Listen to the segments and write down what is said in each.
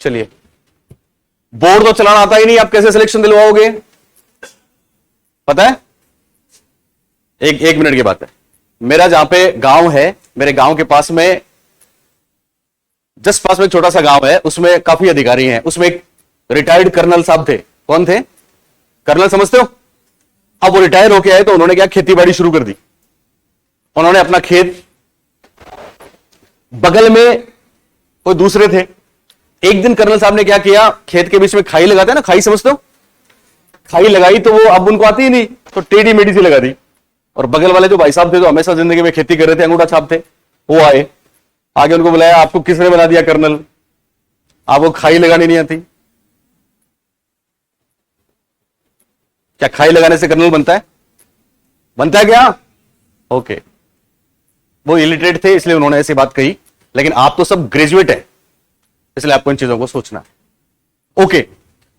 चलिए, बोर्ड तो चलाना आता ही नहीं, आप कैसे सिलेक्शन दिलवाओगे? पता है, एक मिनट की बात है। मेरा जहां पे गांव है, मेरे गांव के पास में, जस्ट पास में एक छोटा सा गांव है, उसमें काफी अधिकारी हैं। उसमें एक रिटायर्ड कर्नल साहब थे। कौन थे? कर्नल समझते हो? अब वो रिटायर होके आए तो उन्होंने क्या, खेती बाड़ी शुरू कर दी। उन्होंने अपना खेत, बगल में कोई दूसरे थे। एक दिन कर्नल साहब ने क्या किया, खेत के बीच में खाई लगाते हैं ना, खाई समझते हो? खाई लगाई तो वो अब उनको आती ही नहीं, तो टेढ़ी मेढ़ी सी लगा दी। और बगल वाले जो भाई साहब थे, जो हमेशा जिंदगी में खेती कर रहे थे, अंगूठा छाप थे, वो आए, आगे उनको बुलाया, आपको किसने बना दिया कर्नल? आपको खाई लगानी नहीं आती? क्या खाई लगाने से कर्नल बनता है? बनता है क्या? ओके, वो इलिटरेट थे इसलिए उन्होंने ऐसी बात कही, लेकिन आप तो सब ग्रेजुएट है, इसलिए आपको इन चीजों को सोचना है। ओके,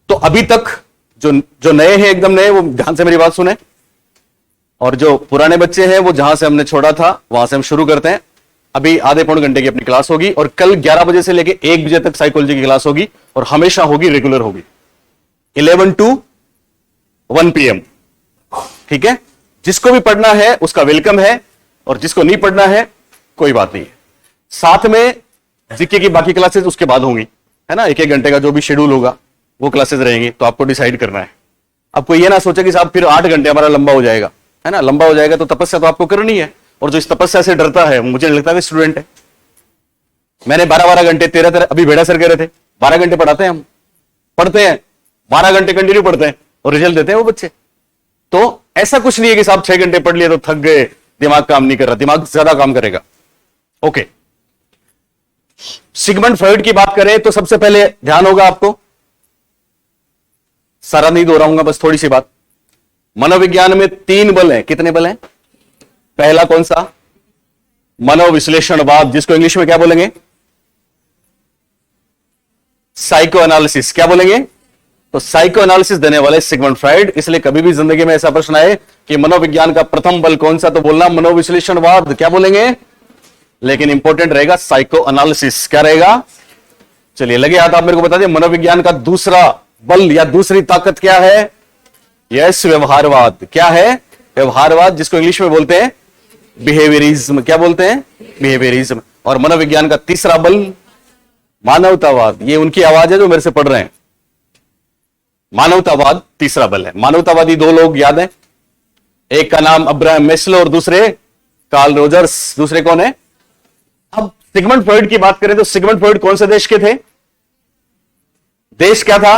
तो अभी तक जो नए हैं, एकदम नए, वो ध्यान से मेरी बात सुने, और जो पुराने बच्चे हैं वो जहां से हमने छोड़ा था वहां से हम शुरू करते हैं। अभी आधे पौने घंटे की अपनी क्लास होगी, और कल 11 बजे से लेकर 1 बजे तक साइकोलॉजी की क्लास होगी, और हमेशा होगी, रेगुलर होगी, 11 to 1 PM। ठीक है, जिसको भी पढ़ना है उसका वेलकम है, और जिसको नहीं पढ़ना है कोई बात नहीं है। साथ में जीके की बाकी क्लासेस उसके बाद होंगी, है ना, 1-1 घंटे का जो भी शेड्यूल होगा वो क्लासेस रहेंगी, तो आपको डिसाइड करना है। अब कोई ये ना सोचे कि साहब फिर 8 घंटे हमारा लंबा हो जाएगा, है ना, लंबा हो जाएगा तो तपस्या तो आपको करनी है, और जो इस तपस्या से डरता है, मुझे नहीं लगता कि स्टूडेंट है। मैंने 12-12 घंटे, 13-13, अभी बेड़ा सर कह रहे थे 12 घंटे पढ़ाते हैं, हम पढ़ते हैं 12 घंटे कंटिन्यू पढ़ते हैं, और रिजल्ट देते हैं वो बच्चे। तो ऐसा कुछ नहीं है कि साहब 6 घंटे पढ़ लिए तो थक गए, दिमाग काम नहीं कर रहा, दिमाग ज्यादा काम करेगा। ओके, सिगमंड फ्रॉइड की बात करें तो सबसे पहले ध्यान होगा आपको, सारा नहीं दोहराऊंगा, बस थोड़ी सी बात। मनोविज्ञान में 3 बल हैं। कितने बल हैं? पहला कौन सा? मनोविश्लेषणवाद, जिसको इंग्लिश में क्या बोलेंगे? Psycho analysis. क्या बोलेंगे? तो साइको एनालिसिस देने वाले सिगमंड फ्रॉइड। इसलिए कभी भी जिंदगी में ऐसा प्रश्न आए कि मनोविज्ञान का प्रथम बल कौन सा, तो बोलना मनोविश्लेषणवाद। क्या बोलेंगे? लेकिन इंपॉर्टेंट रहेगा साइको एनालिसिस। क्या रहेगा? चलिए, लगे हाथ, आप मेरे को बता दें, मनोविज्ञान का दूसरा बल या दूसरी ताकत क्या है? यस, व्यवहारवाद। क्या है? व्यवहारवाद, जिसको इंग्लिश में बोलते हैं बिहेवियरिज्म। क्या बोलते हैं? बिहेवियरिज्म। और मनोविज्ञान का तीसरा बल मानवतावाद। ये उनकी आवाज है जो मेरे से पढ़ रहे हैं। मानवतावाद तीसरा बल है। मानवतावादी 2 लोग याद है, एक का नाम अब्राहम मैस्लो और दूसरे कार्ल रोजर्स। दूसरे कौन है? अब सिगमंड फ्रॉइड की बात करें तो सिगमंड फ्रॉइड कौन से देश के थे? देश क्या था?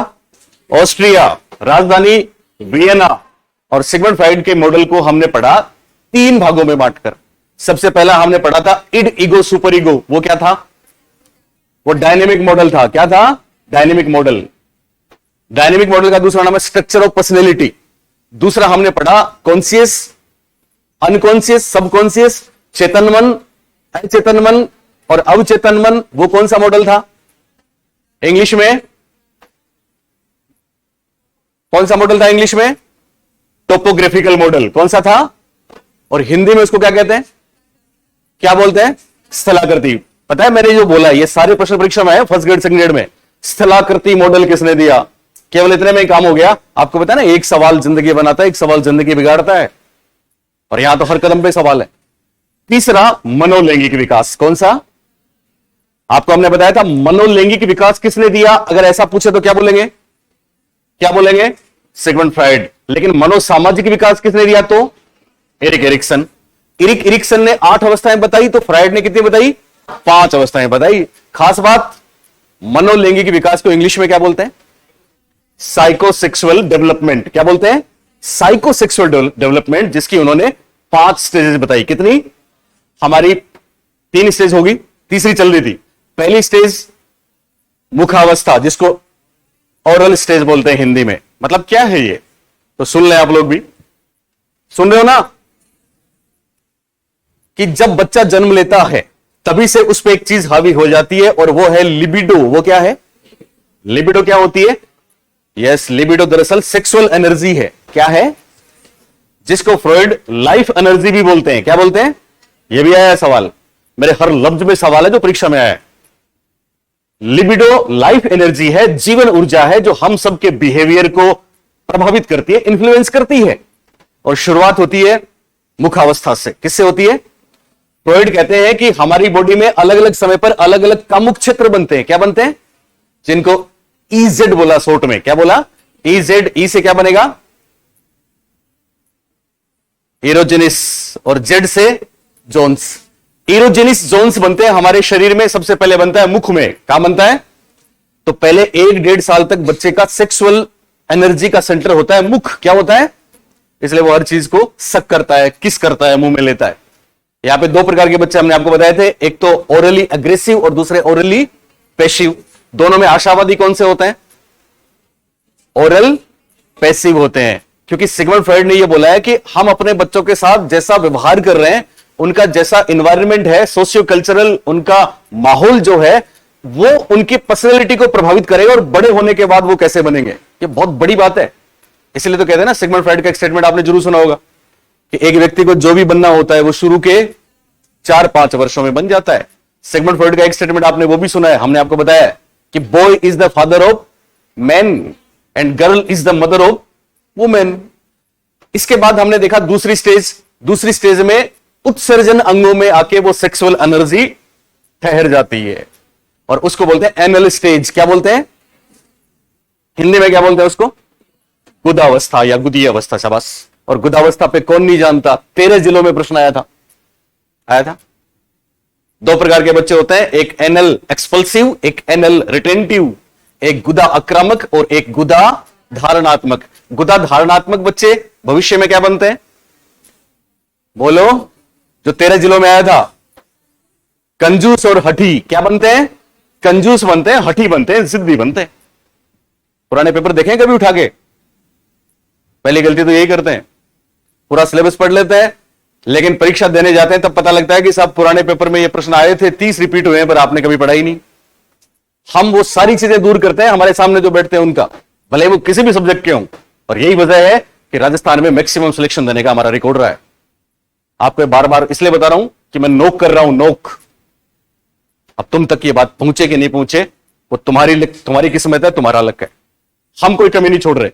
ऑस्ट्रिया, राजधानी वियना। और सिगमंड फ्रॉइड के मॉडल को हमने पढ़ा 3 भागों में बांटकर। सबसे पहला हमने पढ़ा था इड, ईगो, सुपर ईगो। वो क्या था? वो डायनेमिक मॉडल था। क्या था? Dynamic model. डायनेमिक मॉडल का दूसरा नाम है स्ट्रक्चर ऑफ पर्सनैलिटी। दूसरा हमने पढ़ा कॉन्शियस, अनकॉन्शियस, सबकॉन्शियस, चेतन मन, अचेतन मन और अवचेतन मन। वो कौन सा मॉडल था? इंग्लिश में कौन सा मॉडल था? इंग्लिश में टोपोग्राफिकल मॉडल। कौन सा था? और हिंदी में उसको क्या कहते हैं? क्या बोलते हैं? स्थलाकृति। पता है, मैंने जो बोला ये सारे प्रश्न परीक्षा में है, फर्स्ट ग्रेड सेकंड ग्रेड में। स्थलाकृति मॉडल किसने दिया? केवल इतने में काम हो गया। आपको पता है ना, एक सवाल जिंदगी बनाता है, एक सवाल जिंदगी बिगाड़ता है, और यहां तो हर कदम पे सवाल है। तीसरा मनोलैंगिक विकास। कौन सा? आपको हमने बताया था मनोलैंगिक विकास किसने दिया। अगर ऐसा पूछे तो क्या बोलेंगे? क्या बोलेंगे? Sigmund Freud. लेकिन मनोसामाजिक विकास किसने दिया? तो एरिक एरिक्सन। एरिक एरिक्सन ने 8 अवस्थाएं बताई, तो फ्रॉइड ने कितनी बताई? 5 अवस्थाएं बताई। खास बात, मनोलैंगिक विकास को इंग्लिश में क्या बोलते हैं? Psychosexual development. क्या बोलते हैं? साइकोसेक्सुअल डेवलपमेंट, जिसकी उन्होंने 5 स्टेजेस बताई। कितनी? हमारी 3 स्टेज होगी, तीसरी चल रही थी। पहली स्टेज मुखावस्था, जिसको ओरल स्टेज बोलते हैं हिंदी में। मतलब क्या है ये? तो सुन लें, आप लोग भी सुन रहे हो ना, कि जब बच्चा जन्म लेता है तभी से उस पर एक चीज हावी हो जाती है, और वो है लिबिडो। वो क्या है? लिबिडो क्या होती है? यस, लिबिडो दरअसल सेक्सुअल एनर्जी है। क्या है? जिसको फ्रॉइड लाइफ एनर्जी भी बोलते हैं। क्या बोलते हैं? ये भी आया सवाल, मेरे हर लफ्ज में सवाल है जो परीक्षा में आया है। लिबिडो लाइफ एनर्जी है, जीवन ऊर्जा है, जो हम सबके बिहेवियर को प्रभावित करती है, इन्फ्लुएंस करती है। और शुरुआत होती है मुखावस्था से। किससे होती है? फ्रॉइड कहते हैं कि हमारी बॉडी में अलग अलग समय पर अलग अलग कामुक क्षेत्र बनते हैं। क्या बनते हैं? जिनको ईजेड बोला शॉर्ट में। क्या बोला? ईजेड। ई से क्या बनेगा? इरोजेनिस। और जेड से जोन्स। इरोजेनिस जोन्स बनते हैं हमारे शरीर में। सबसे पहले बनता है मुख में। कहां बनता है? तो पहले 1-1.5 साल तक बच्चे का सेक्सुअल एनर्जी का सेंटर होता है मुख। क्या होता है? इसलिए वो हर चीज को सक करता है, किस करता है, मुंह में लेता है। यहां पे 2 प्रकार के बच्चे हमने आपको बताए थे, एक तो ओरली अग्रेसिव और दूसरे ओरली पैसिव। दोनों में आशावादी कौन से होते हैं? ओरल पैसिव होते हैं। क्योंकि सिगमंड फ्रॉइड ने यह बोला है कि हम अपने बच्चों के साथ जैसा व्यवहार कर रहे हैं, उनका जैसा इन्वायरमेंट है, सोशियो कल्चरल उनका माहौल जो है, वो उनकी पर्सनैलिटी को प्रभावित करेगा और बड़े होने के बाद वो कैसे बनेंगे। ये बहुत बड़ी बात है। इसलिए तो कहते हैं ना, सिगमंड फ्रॉइड का एक स्टेटमेंट आपने जरूर सुना होगा कि एक व्यक्ति को जो भी बनना होता है वो शुरू के 4-5 वर्षों में बन जाता है। सिगमंड फ्रॉइड का एक स्टेटमेंट आपने वो भी सुना है, हमने आपको बताया कि boy is the father of man and girl is the mother of women. इसके बाद हमने देखा दूसरी स्टेज में उत्सर्जन अंगों में आके वो सेक्सुअल एनर्जी ठहर जाती है और उसको बोलते हैं एनल स्टेज। क्या बोलते हैं? हिंदी में क्या बोलते हैं उसको? गुदावस्था या गुदी अवस्था। शाबाश। और गुदावस्था पे कौन नहीं जानता? 13 जिलों में प्रश्न आया था। 2 प्रकार के बच्चे होते हैं, एक एनल एक्सपल्सिव, एक एनल रिटेंटिव। एक गुदा आक्रामक और एक गुदा धारणात्मक। गुदा धारणात्मक बच्चे भविष्य में क्या बनते हैं? बोलो, जो 13 जिलों में आया था। कंजूस और हठी। क्या बनते हैं? कंजूस बनते हैं, हठी बनते हैं, जिद्दी बनते हैं। पुराने पेपर देखें कभी उठा के? पहली गलती तो यही करते हैं, पूरा सिलेबस पढ़ लेते हैं, लेकिन परीक्षा देने जाते हैं तब पता लगता है कि साहब पुराने पेपर में ये प्रश्न आए थे, 30 रिपीट हुए हैं, पर आपने कभी पढ़ा ही नहीं। हम वो सारी चीजें दूर करते हैं हमारे सामने जो बैठते हैं उनका, भले वो किसी भी सब्जेक्ट के हों। और यही वजह है कि राजस्थान में मैक्सिमम सिलेक्शन देने का हमारा रिकॉर्ड रहा है। आपको बार बार इसलिए बता रहा हूं कि मैं नोक कर रहा हूं, नोक। अब तुम तक ये बात पहुंचे कि नहीं पहुंचे, वो तुम्हारी किस्मत है, तुम्हारा लक है। हम कोई कमी नहीं छोड़ रहे।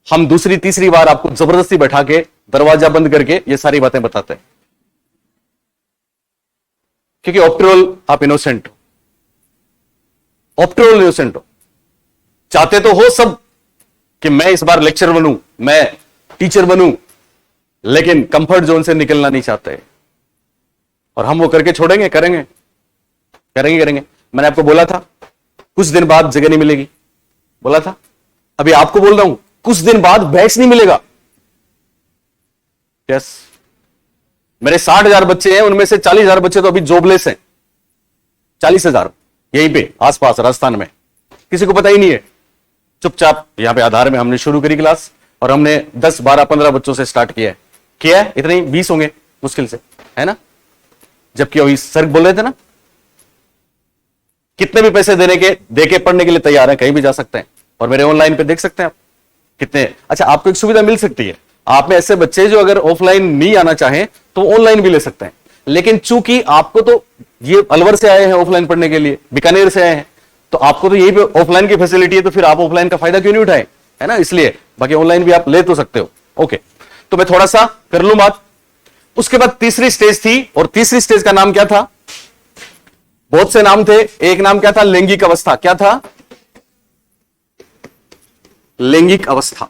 हम दूसरी तीसरी बार आपको जबरदस्ती बैठा के दरवाजा बंद करके ये सारी बातें बताते हैं, क्योंकि ऑफ्टरऑल आप इनोसेंट हो। ऑफ्टरऑल इनोसेंट हो। चाहते तो हो सब कि मैं इस बार लेक्चर बनूं, मैं टीचर बनूं, लेकिन कंफर्ट जोन से निकलना नहीं चाहते। और हम वो करके छोड़ेंगे? करेंगे। मैंने आपको बोला था कुछ दिन बाद जगह नहीं मिलेगी, बोला था। अभी आपको बोल रहा हूं कुछ दिन बाद बैच नहीं मिलेगा। यस, मेरे 60,000 बच्चे हैं, उनमें से 40,000 बच्चे तो अभी जॉबलेस हैं। 40,000 यहीं पे आसपास राजस्थान में, किसी को पता ही नहीं है। चुपचाप यहां पे आधार में हमने शुरू करी क्लास और हमने 10, 12, 15 बच्चों से स्टार्ट किया है। इतने 20 होंगे मुश्किल से, है ना? जबकि अभी सर बोल रहे थे ना, कितने भी पैसे देके पढ़ने के लिए तैयार है, कहीं भी जा सकते हैं। और मेरे ऑनलाइन पे देख सकते हैं आप कितने। अच्छा, आपको एक सुविधा मिल सकती है, आप में ऐसे बच्चे जो अगर ऑफलाइन नहीं आना चाहें तो ऑनलाइन भी ले सकते हैं। लेकिन चूंकि आपको तो ये अलवर से आए हैं ऑफलाइन पढ़ने के लिए, बीकानेर से आए हैं, तो आपको तो यही पे ऑफलाइन की फैसिलिटी है, तो फिर आप ऑफलाइन का फायदा क्यों नहीं उठाएं, है ना? इसलिए बाकी ऑनलाइन भी आप ले तो सकते हो। ओके, तो मैं थोड़ा सा कर लूं बात। उसके बाद तीसरी स्टेज थी, और तीसरी स्टेज का नाम क्या था? बहुत से नाम थे। एक नाम क्या था? लैंगिक अवस्था। क्या था? लैंगिक अवस्था।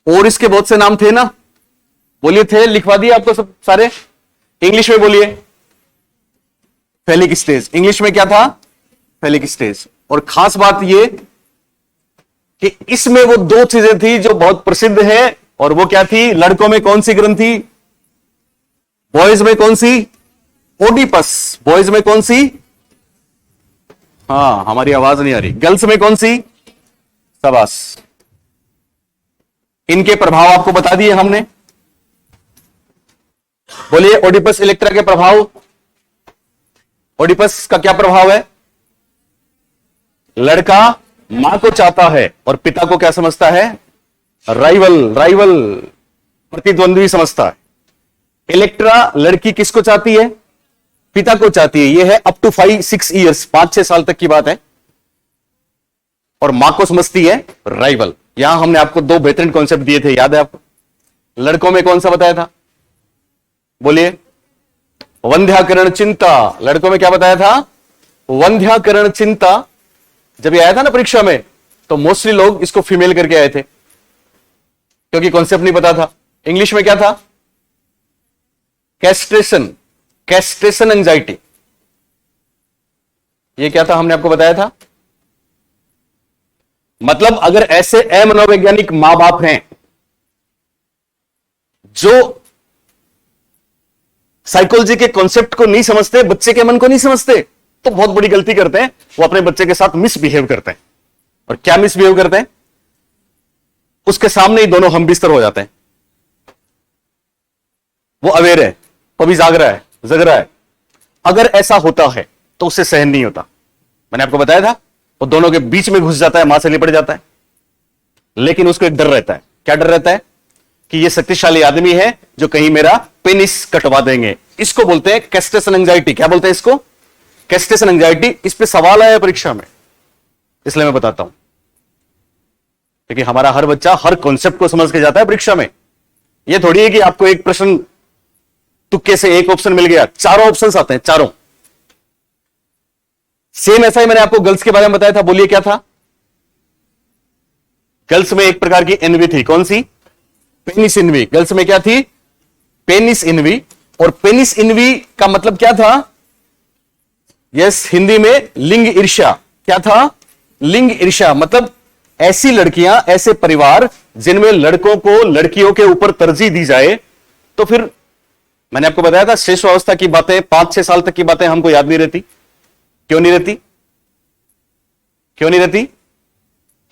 और इसके बहुत से नाम थे ना, बोलिए। थे, लिखवा दिए आपको सब सारे। इंग्लिश में बोलिए। फेलिक स्टेज। इंग्लिश में क्या था? फेलिक स्टेज। और खास बात ये कि इसमें वो 2 चीजें थी जो बहुत प्रसिद्ध है, और वो क्या थी? लड़कों में कौन सी ग्रंथि? बॉयज में कौन सी? ओडिपस। बॉयज में कौन सी? हाँ, हमारी आवाज नहीं आ रही। गर्ल्स में कौन सी? शाबाश। इनके प्रभाव आपको बता दिए हमने। बोलिए, ओडिपस इलेक्ट्रा के प्रभाव। ओडिपस का क्या प्रभाव है? लड़का मां को चाहता है और पिता को क्या समझता है? राइवल, प्रतिद्वंद्वी समझता है। इलेक्ट्रा, लड़की किसको चाहती है? पिता को चाहती है, यह है अप टू 5-6 ईयर्स, 5-6 साल तक की बात है, और मां को समझती है राइवल। यहां हमने आपको 2 बेहतरीन कॉन्सेप्ट दिए थे, याद है आपको? लड़कों में कौन सा बताया था? बोलिए। वंध्याकरण चिंता। लड़कों में क्या बताया था? वंध्याकरण चिंता। जब ये आया था ना परीक्षा में, तो मोस्टली लोग इसको फीमेल करके आए थे, क्योंकि कॉन्सेप्ट नहीं पता था। इंग्लिश में क्या था? Castration, castration anxiety. ये क्या था, हमने आपको बताया था? मतलब अगर ऐसे अमनोवैज्ञानिक मां बाप हैं जो साइकोलॉजी के कॉन्सेप्ट को नहीं समझते, बच्चे के मन को नहीं समझते, तो बहुत बड़ी गलती करते हैं। वो अपने बच्चे के साथ मिसबिहेव करते हैं। और क्या मिसबिहेव करते हैं? उसके सामने ही दोनों हम बिस्तर हो जाते हैं। वो अवेयर है, वो भी जग रहा है। अगर ऐसा होता है तो उसे सहन नहीं होता। मैंने आपको बताया था, वो दोनों के बीच में घुस जाता है, मां से लिपट जाता है। लेकिन उसको एक डर रहता है। क्या डर रहता है? कि ये शक्तिशाली आदमी है जो कहीं मेरा पेनिस कटवा देंगे। इसको बोलते हैं कैस्ट्रेशन एंजाइटी। क्या बोलते हैं इसको? Castration anxiety. इस पे सवाल आया परीक्षा में, इसलिए मैं बताता हूं, क्योंकि हमारा हर बच्चा हर कॉन्सेप्ट को समझ के जाता है परीक्षा में। यह थोड़ी है कि आपको एक प्रश्न तुक्के से एक ऑप्शन मिल गया, चारों ऑप्शंस आते हैं, चारों। सेम ऐसा ही मैंने आपको गर्ल्स के बारे में बताया था। बोलिए क्या था? गर्ल्स में एक प्रकार की एनवी थी। कौन सी? Penis env. गर्ल्स में क्या थी? Penis env. और पेनिस इनवी का मतलब क्या था? यस, हिंदी में लिंग ईर्ष्या। क्या था? लिंग ईर्ष्या। मतलब ऐसी लड़कियां, ऐसे परिवार जिनमें लड़कों को लड़कियों के ऊपर तरजीह दी जाए। तो फिर मैंने आपको बताया था, श्रेष्ठावस्था की बातें, 5-6 साल तक की बातें हमको याद नहीं रहती। क्यों नहीं रहती? क्यों नहीं रहती?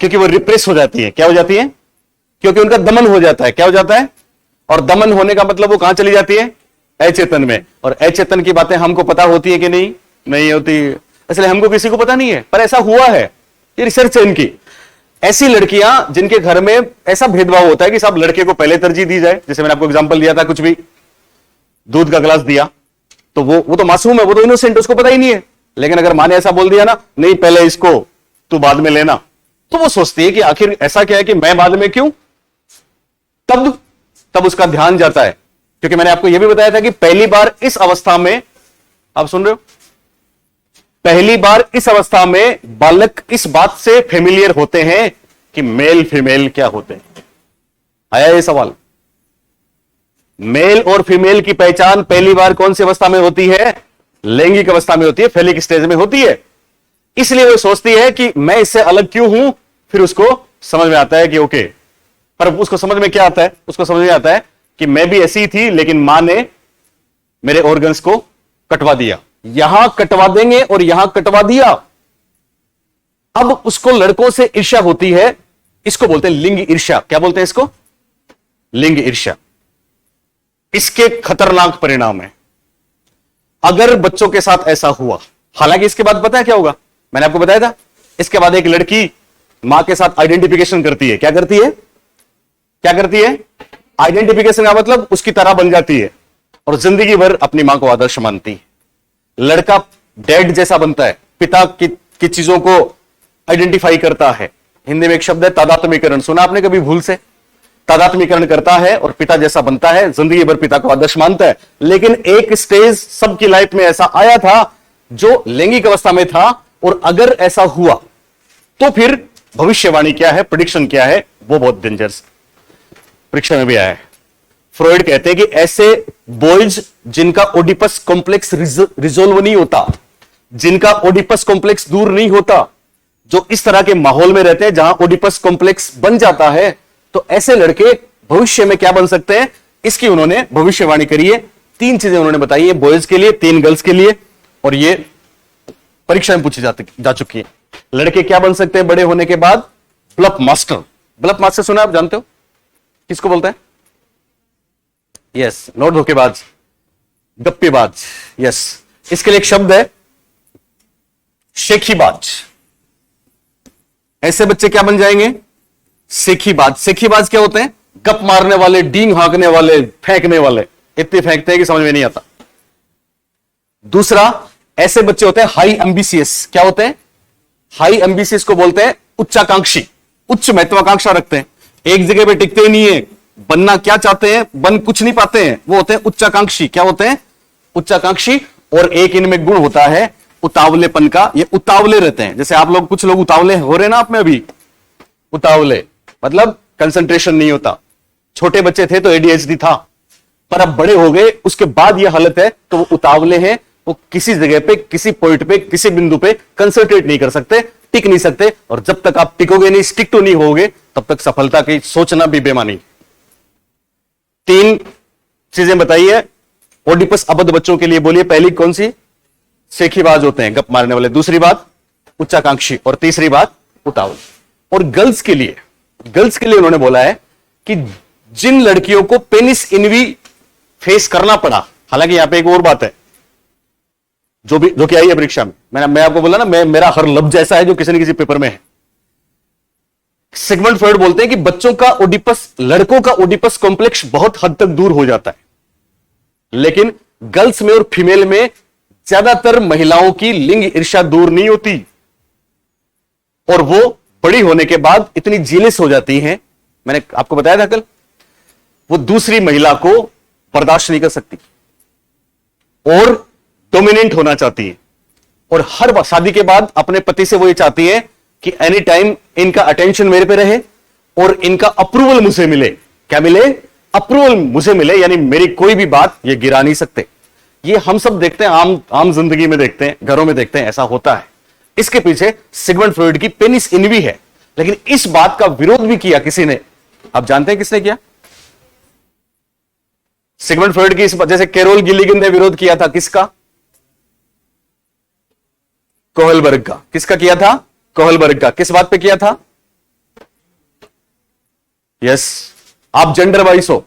क्योंकि वो रिप्रेस हो जाती है। क्या हो जाती है? क्योंकि उनका दमन हो जाता है। क्या हो जाता है? और दमन होने का मतलब वो कहां चली जाती है? अचेतन में। और अचेतन की बातें हमको पता होती है कि नहीं? नहीं होती। इसलिए हमको किसी को पता नहीं है, पर ऐसा हुआ है, ये रिसर्च है इनकी। ऐसी लड़कियां जिनके घर में ऐसा भेदभाव होता है कि साहब लड़के को पहले तरजीह दी जाए। जैसे मैंने आपको एग्जांपल दिया था, कुछ भी दूध का गिलास दिया, तो वो तो मासूम है, वो तो इनोसेंट, उसको पता ही नहीं है। लेकिन अगर माँ ने ऐसा बोल दिया ना, नहीं पहले इसको, तू बाद में लेना, तो वो सोचती है कि आखिर ऐसा क्या है कि मैं बाद में क्यों? तब उसका ध्यान जाता है। क्योंकि मैंने आपको यह भी बताया था कि पहली बार इस अवस्था में, आप सुन रहे हो, पहली बार इस अवस्था में बालक इस बात से फेमिलियर होते हैं कि मेल फीमेल क्या होते हैं। आया ये सवाल? मेल और फीमेल की पहचान पहली बार कौन सी अवस्था में होती है? लैंगिक अवस्था में होती है, फैलिक स्टेज में होती है। इसलिए वो सोचती है कि मैं इससे अलग क्यों हूं। फिर उसको समझ में आता है कि ओके, पर उसको समझ में क्या आता है? उसको समझ में आता है कि मैं भी ऐसी ही थी, लेकिन मां ने मेरे ऑर्गन्स को कटवा दिया। यहां कटवा देंगे और यहां कटवा दिया। अब उसको लड़कों से ईर्ष्या होती है। इसको बोलते हैं लिंग ईर्ष्या। क्या बोलते हैं इसको? लिंग ईर्ष्या। इसके खतरनाक परिणाम है अगर बच्चों के साथ ऐसा हुआ। हालांकि इसके बाद पता है क्या होगा? मैंने आपको बताया था, इसके बाद एक लड़की मां के साथ आइडेंटिफिकेशन करती है। क्या करती है? क्या करती है? आइडेंटिफिकेशन का मतलब उसकी तरह बन जाती है और जिंदगी भर अपनी मां को आदर्श मानती है। लड़का डैड जैसा बनता है, पिता की चीजों को आइडेंटिफाई करता है। हिंदी में एक शब्द है तादात्म्यकरण, सुना आपने कभी भूल से? तादात्म्यकरण करता है और पिता जैसा बनता है, जिंदगी भर पिता को आदर्श मानता है। लेकिन एक स्टेज सबकी लाइफ में ऐसा आया था जो लैंगिक अवस्था में था, और अगर ऐसा हुआ तो फिर भविष्यवाणी क्या है, प्रेडिक्शन क्या है, वो बहुत डेंजरस परीक्षा में भी आया है। फ्रॉइड कहते हैं कि ऐसे बॉयज जिनका ओडिपस कॉम्प्लेक्स रिजोल्व नहीं होता, जिनका ओडिपस कॉम्प्लेक्स दूर नहीं होता, जो इस तरह के माहौल में रहते हैं जहां ओडिपस कॉम्प्लेक्स बन जाता है, तो ऐसे लड़के भविष्य में क्या बन सकते हैं, इसकी उन्होंने भविष्यवाणी करी है। 3 चीजें उन्होंने बताई है, बॉयज के लिए, 3 गर्ल्स के लिए, और ये परीक्षा में पूछी जा चुकी है। लड़के क्या बन सकते हैं बड़े होने के बाद? Bulb master. ब्लफ मास्टर सुना आप? जानते हो किसको बोलते हैं? यस, नोट धोखेबाज, गप्पेबाज। यस, इसके लिए एक शब्द है शेखीबाज। ऐसे बच्चे क्या बन जाएंगे? शेखीबाज। शेखीबाज क्या होते हैं? गप मारने वाले, डींग हाँकने वाले, फेंकने वाले। इतने फेंकते हैं कि समझ में नहीं आता। दूसरा, ऐसे बच्चे होते हैं हाई एम्बिशियस। क्या होते हैं? हाई एम्बिशियस को बोलते हैं उच्चाकांक्षी, उच्च महत्वाकांक्षा रखते हैं, एक जगह पे टिकते नहीं है, बनना क्या चाहते हैं बन कुछ नहीं पाते हैं, वो होते हैं उच्चाकांक्षी। क्या होते हैं? उच्चाकांक्षी। और एक इनमें गुण होता है उतावलेपन का, ये उतावले रहते हैं। जैसे आप लोग, कुछ लोग उतावले हो रहे ना आप में अभी, उतावले मतलब कंसंट्रेशन नहीं होता। छोटे बच्चे थे तो एडीएचडी था, पर अब बड़े हो गए उसके बाद यह हालत है, तो वो उतावले हैं, वो किसी जगह पे, किसी पॉइंट पे, किसी बिंदु पे कंसंट्रेट नहीं कर सकते, टिक नहीं सकते। और जब तक आप टिकोगे नहीं, स्टिक टू नहीं होगे, तब तक सफलता की सोचना भी बेमानी। 3 चीजें बताइए ओडिपस अबद्ध बच्चों के लिए, बोलिए। पहली कौन सी? सेखीबाज होते हैं, गप मारने वाले। दूसरी बात उच्चाकांक्षी, और तीसरी बात उतावल। और गर्ल्स के लिए उन्होंने बोला है कि जिन लड़कियों को पेनिस इनवी फेस करना पड़ा, हालांकि यहां पे एक और बात है जो कि आई है परीक्षा में, मैं आपको बोला ना, मेरा हर लफ्ज ऐसा है जो किसी न किसी पेपर में है। सिगमंड फ्रॉइड बोलते हैं कि बच्चों का ओडिपस, लड़कों का ओडिपस कॉम्प्लेक्स बहुत हद तक दूर हो जाता है, लेकिन गर्ल्स में और फीमेल में ज्यादातर महिलाओं की लिंग ईर्ष्या दूर नहीं होती, और वो बड़ी होने के बाद इतनी जीलिस हो जाती हैं, मैंने आपको बताया था कल, वो दूसरी महिला को बर्दाश्त नहीं कर सकती और डोमिनेंट होना चाहती है। और हर बार शादी के बाद अपने पति से वो ये चाहती है कि एनी टाइम इनका अटेंशन मेरे पे रहे और इनका अप्रूवल मुझे मिले। क्या मिले? अप्रूवल मुझे मिले, यानी मेरी कोई भी बात ये गिरा नहीं सकते। ये हम सब देखते हैं, आम जिंदगी में देखते हैं, घरों में देखते हैं, ऐसा होता है। इसके पीछे सिगमंड फ्रॉइड की पेनिस इनवी है। लेकिन इस बात का विरोध भी किया किसी ने, आप जानते हैं किसने किया? सिगमंड फ्रॉइड की इस, जैसे कैरोल गिलिगन ने विरोध किया था, किसका? कोहलबर्ग का। किसका किया था? कोहलबर्ग का। किस बात पे किया था? यस, आप जेंडर वाइस हो,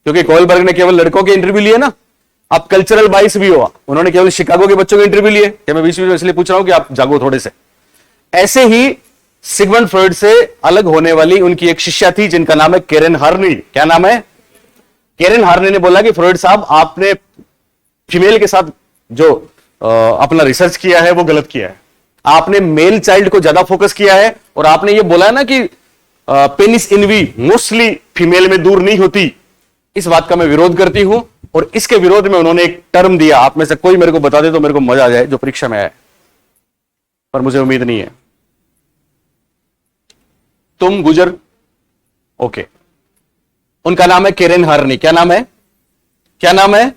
क्योंकि कोहलबर्ग ने केवल लड़कों के इंटरव्यू लिए ना, आप कल्चरल वाइस भी हो, उन्होंने केवल शिकागो के बच्चों के इंटरव्यू लिए। क्या मैं बीच में इसलिए पूछ रहा हूं कि आप जागो थोड़े से। ऐसे ही सिगमंड फ्रॉइड से अलग होने वाली उनकी एक शिष्या थी जिनका नाम है कैरेन हार्नी। क्या नाम है? कैरेन हार्नी ने बोला कि फ्रॉइड साहब, आपने फीमेल के साथ जो अपना रिसर्च किया है वो गलत किया है। आपने मेल चाइल्ड को ज्यादा फोकस किया है, और आपने ये बोला है ना कि पेनिस इनवी मोस्टली फीमेल में दूर नहीं होती। इस बात का मैं विरोध करती हूं, और इसके विरोध में उन्होंने एक टर्म दिया, आप में से कोई मेरे को बता दे तो मेरे को मजा आ जाए, जो परीक्षा में आया, पर मुझे उम्मीद नहीं है। तुम गुजर, ओके। उनका नाम है कैरेन हार्नी। क्या नाम है? क्या नाम है?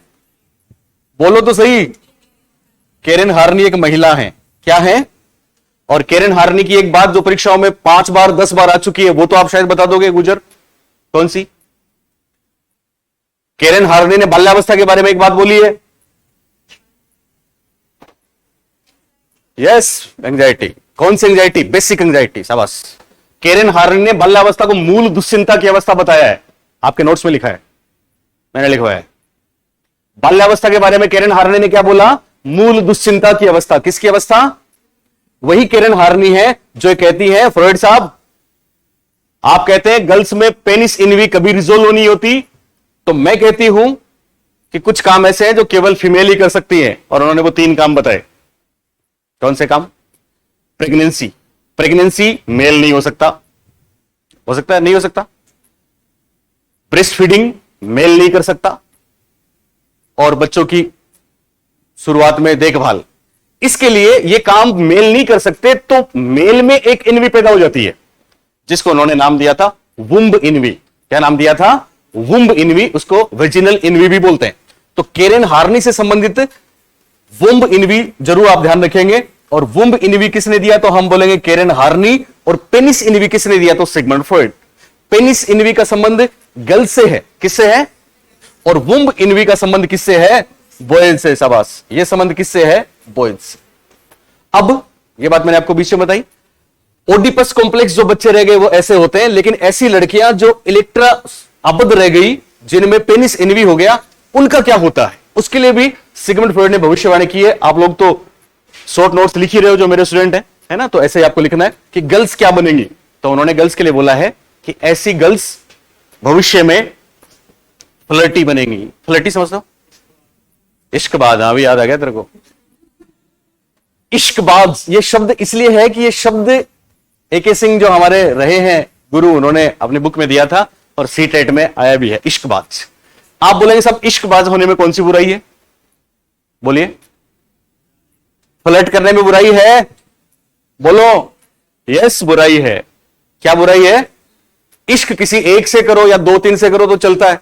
बोलो तो सही। कैरेन हार्नी एक महिला है। क्या है? और कैरेन हार्नी की एक बात जो परीक्षाओं में 5 बार 10 बार आ चुकी है, वो तो आप शायद बता दोगे गुजर, कौन सी? कैरेन हार्नी ने बाल्यावस्था के बारे में एक बात बोली है। Yes, anxiety. कौन सी एंजाइटी? Basic anxiety. शाबाश। कैरेन हार्नी ने बाल्यावस्था को मूल दुश्चिंता की अवस्था बताया है, आपके नोट्स में लिखा है, मैंने लिखवाया है। बाल्यावस्था के बारे में कैरेन हार्नी ने क्या बोला? मूल दुश्चिंता की अवस्था। किसकी अवस्था? वही कैरेन हार्नी है जो कहती है, फ्रॉइड साहब आप कहते हैं गर्ल्स में पेनिस इनवी कभी रिजोल्व नहीं होती, तो मैं कहती हूं कि कुछ काम ऐसे हैं जो केवल फीमेल ही कर सकती है, और उन्होंने वो 3 काम बताए। कौन से काम? प्रेगनेंसी। प्रेगनेंसी मेल नहीं हो सकता, हो सकता है? नहीं हो सकता। ब्रेस्ट फीडिंग मेल नहीं कर सकता, और बच्चों की शुरुआत में देखभाल, इसके लिए ये काम मेल नहीं कर सकते, तो मेल में एक इनवी पैदा हो जाती है जिसको उन्होंने नाम दिया था वुम्ब इनवी। क्या नाम दिया था? Womb env. उसको वेजिनल इनवी भी बोलते हैं। तो कैरेन हार्नी से संबंधित वुम्ब इनवी जरूर आप ध्यान रखेंगे। और वुम्ब इनवी किसने दिया? तो हम बोलेंगे कैरेन हार्नी। और पेनिस इनवी किसने दिया? तो सिगमंड फ्रॉइड। पेनिस इनवी का संबंध गर्ल से है। किससे है? और वुम्ब इनवी का संबंध किससे है? बॉयल से। शाबाश। यह संबंध किससे है? बॉयल से। अब यह बात मैंने आपको बीच में बताई, ओडिपस कॉम्प्लेक्स जो बच्चे रह गए वो ऐसे होते हैं, लेकिन ऐसी लड़कियां जो इलेक्ट्रा अबद्ध रह गई, जिनमें पेनिस इनवी हो गया, उनका क्या होता है? उसके लिए भी सिगमंड फ्रॉइड ने भविष्यवाणी की है। आप लोग तो शॉर्ट नोट्स लिख ही रहे हो जो मेरे स्टूडेंट हैं, है ना, तो ऐसे ही आपको लिखना है कि गर्ल्स क्या बनेंगी। तो उन्होंने गर्ल्स के लिए बोला है कि ऐसी गर्ल्स भविष्य में फ्लर्टी बनेंगी। फ्लर्टी समझ लो, इश्कबाज, हाँ भी याद आ गया तेरे को। इश्कबाज ये शब्द इसलिए है कि ये शब्द एके सिंह जो हमारे रहे हैं गुरु, उन्होंने अपनी बुक में दिया था और सीटेट में आया भी है इश्कबाज। आप बोलेंगे सब इश्कबाज होने में कौन सी बुराई है? बोलिए। फ्लर्ट करने में बुराई है? बोलो। यस बुराई है। क्या बुराई है? इश्क किसी एक से करो या दो तीन से करो तो चलता है,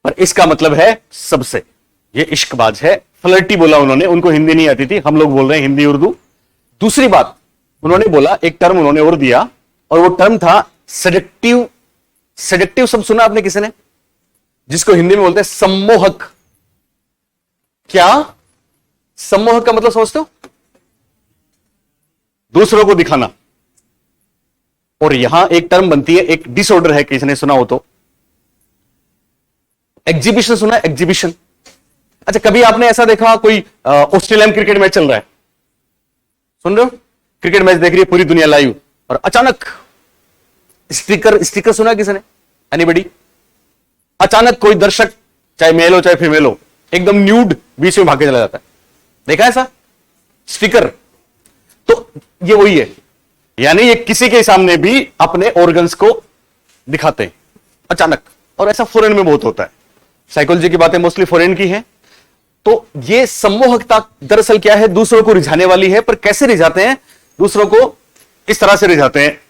पर इसका मतलब है सबसे। ये इश्कबाज है, फ्लर्टी बोला उन्होंने, उनको हिंदी नहीं आती थी, हम लोग बोल रहे हैं हिंदी उर्दू। दूसरी बात उन्होंने बोला, एक टर्म उन्होंने और दिया, और वो टर्म था सेडक्टिव। सेडक्टिव शब्द सुना आपने किसी ने? जिसको हिंदी में बोलते हैं सम्मोहक। क्या सम्मोहक का मतलब समझते हो? दूसरों को दिखाना। और यहां एक टर्म बनती है, एक डिसऑर्डर है, किसी ने सुना हो तो, एग्जीबिशन सुना है? एग्जीबिशन। अच्छा, कभी आपने ऐसा देखा कोई ऑस्ट्रेलियन क्रिकेट मैच चल रहा है, सुन रहे हो, क्रिकेट मैच देख रही है पूरी दुनिया लाइव, और अचानक स्टिकर, स्टिकर सुना किसी ने? एनीबडी? अचानक कोई दर्शक, चाहे मेल हो चाहे फीमेल हो, एकदम न्यूड बीच में भाग के चला जाता है। देखा ऐसा स्टिकर? तो ये वही है, यानी ये किसी के सामने भी अपने ऑर्गन्स को दिखाते हैं अचानक, और ऐसा फॉरेन में बहुत होता है। साइकोलॉजी की बातें मोस्टली फॉरेन की हैं। तो ये सम्मोहकता दरअसल क्या है? दूसरों को रिझाने वाली है, पर कैसे रिझाते हैं? दूसरों को इस तरह से रिझाते हैं,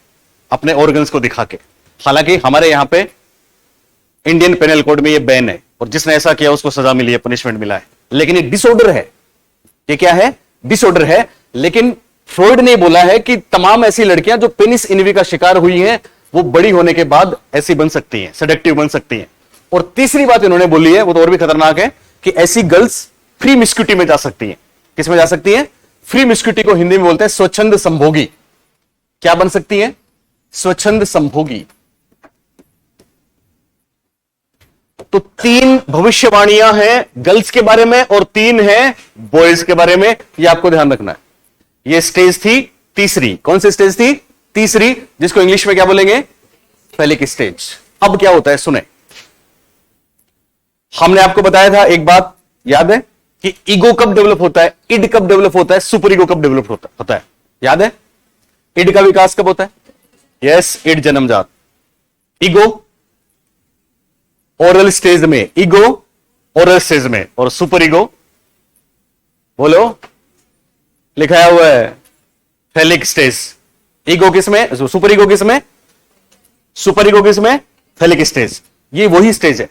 अपने ऑर्गन्स को दिखा के। हालांकि हमारे यहां पे इंडियन पेनल कोड में ये बैन है, और जिसने ऐसा किया उसको सजा मिली है, पनिशमेंट मिला है। लेकिन ये डिसऑर्डर है। ये क्या है? डिसऑर्डर है। लेकिन फ्रॉइड ने बोला है कि तमाम ऐसी लड़कियां जो पेनिस इनवी का शिकार हुई हैं, वो बड़ी होने के बाद ऐसी बन सकती हैं, सेडक्टिव बन सकती हैं। और तीसरी बात इन्होंने बोली है, वो तो और भी खतरनाक है, कि ऐसी गर्ल्स फ्री मिस्क्यूटी में जा सकती हैं। किस में जा सकती हैं? फ्री मिस्क्यूटी को हिंदी में बोलते हैं स्वच्छंद संभोगी। क्या बन सकती हैं? स्वच्छंद संभोगी। तो 3 भविष्यवाणियां हैं गर्ल्स के बारे में और 3 हैं बॉयज के बारे में, ये आपको ध्यान रखना है। ये स्टेज थी तीसरी। कौन सी स्टेज थी? तीसरी, जिसको इंग्लिश में क्या बोलेंगे? फेलिक स्टेज। अब क्या होता है सुने। हमने आपको बताया था एक बात, याद है, कि ईगो कब डेवलप होता है, इड कब डेवलप होता है, सुपर ईगो कब डेवलप होता है? याद है? इड का विकास कब होता है? यस, इड जन्मजात। ईगो ओरल स्टेज में, ईगो ओरल स्टेज में, और सुपर ईगो बोलो, लिखाया हुआ है फेलिक स्टेज। ईगो किसमें? सुपर ईगो किसमें? सुपर ईगो किसमें? फेलिक स्टेज। ये वही स्टेज है।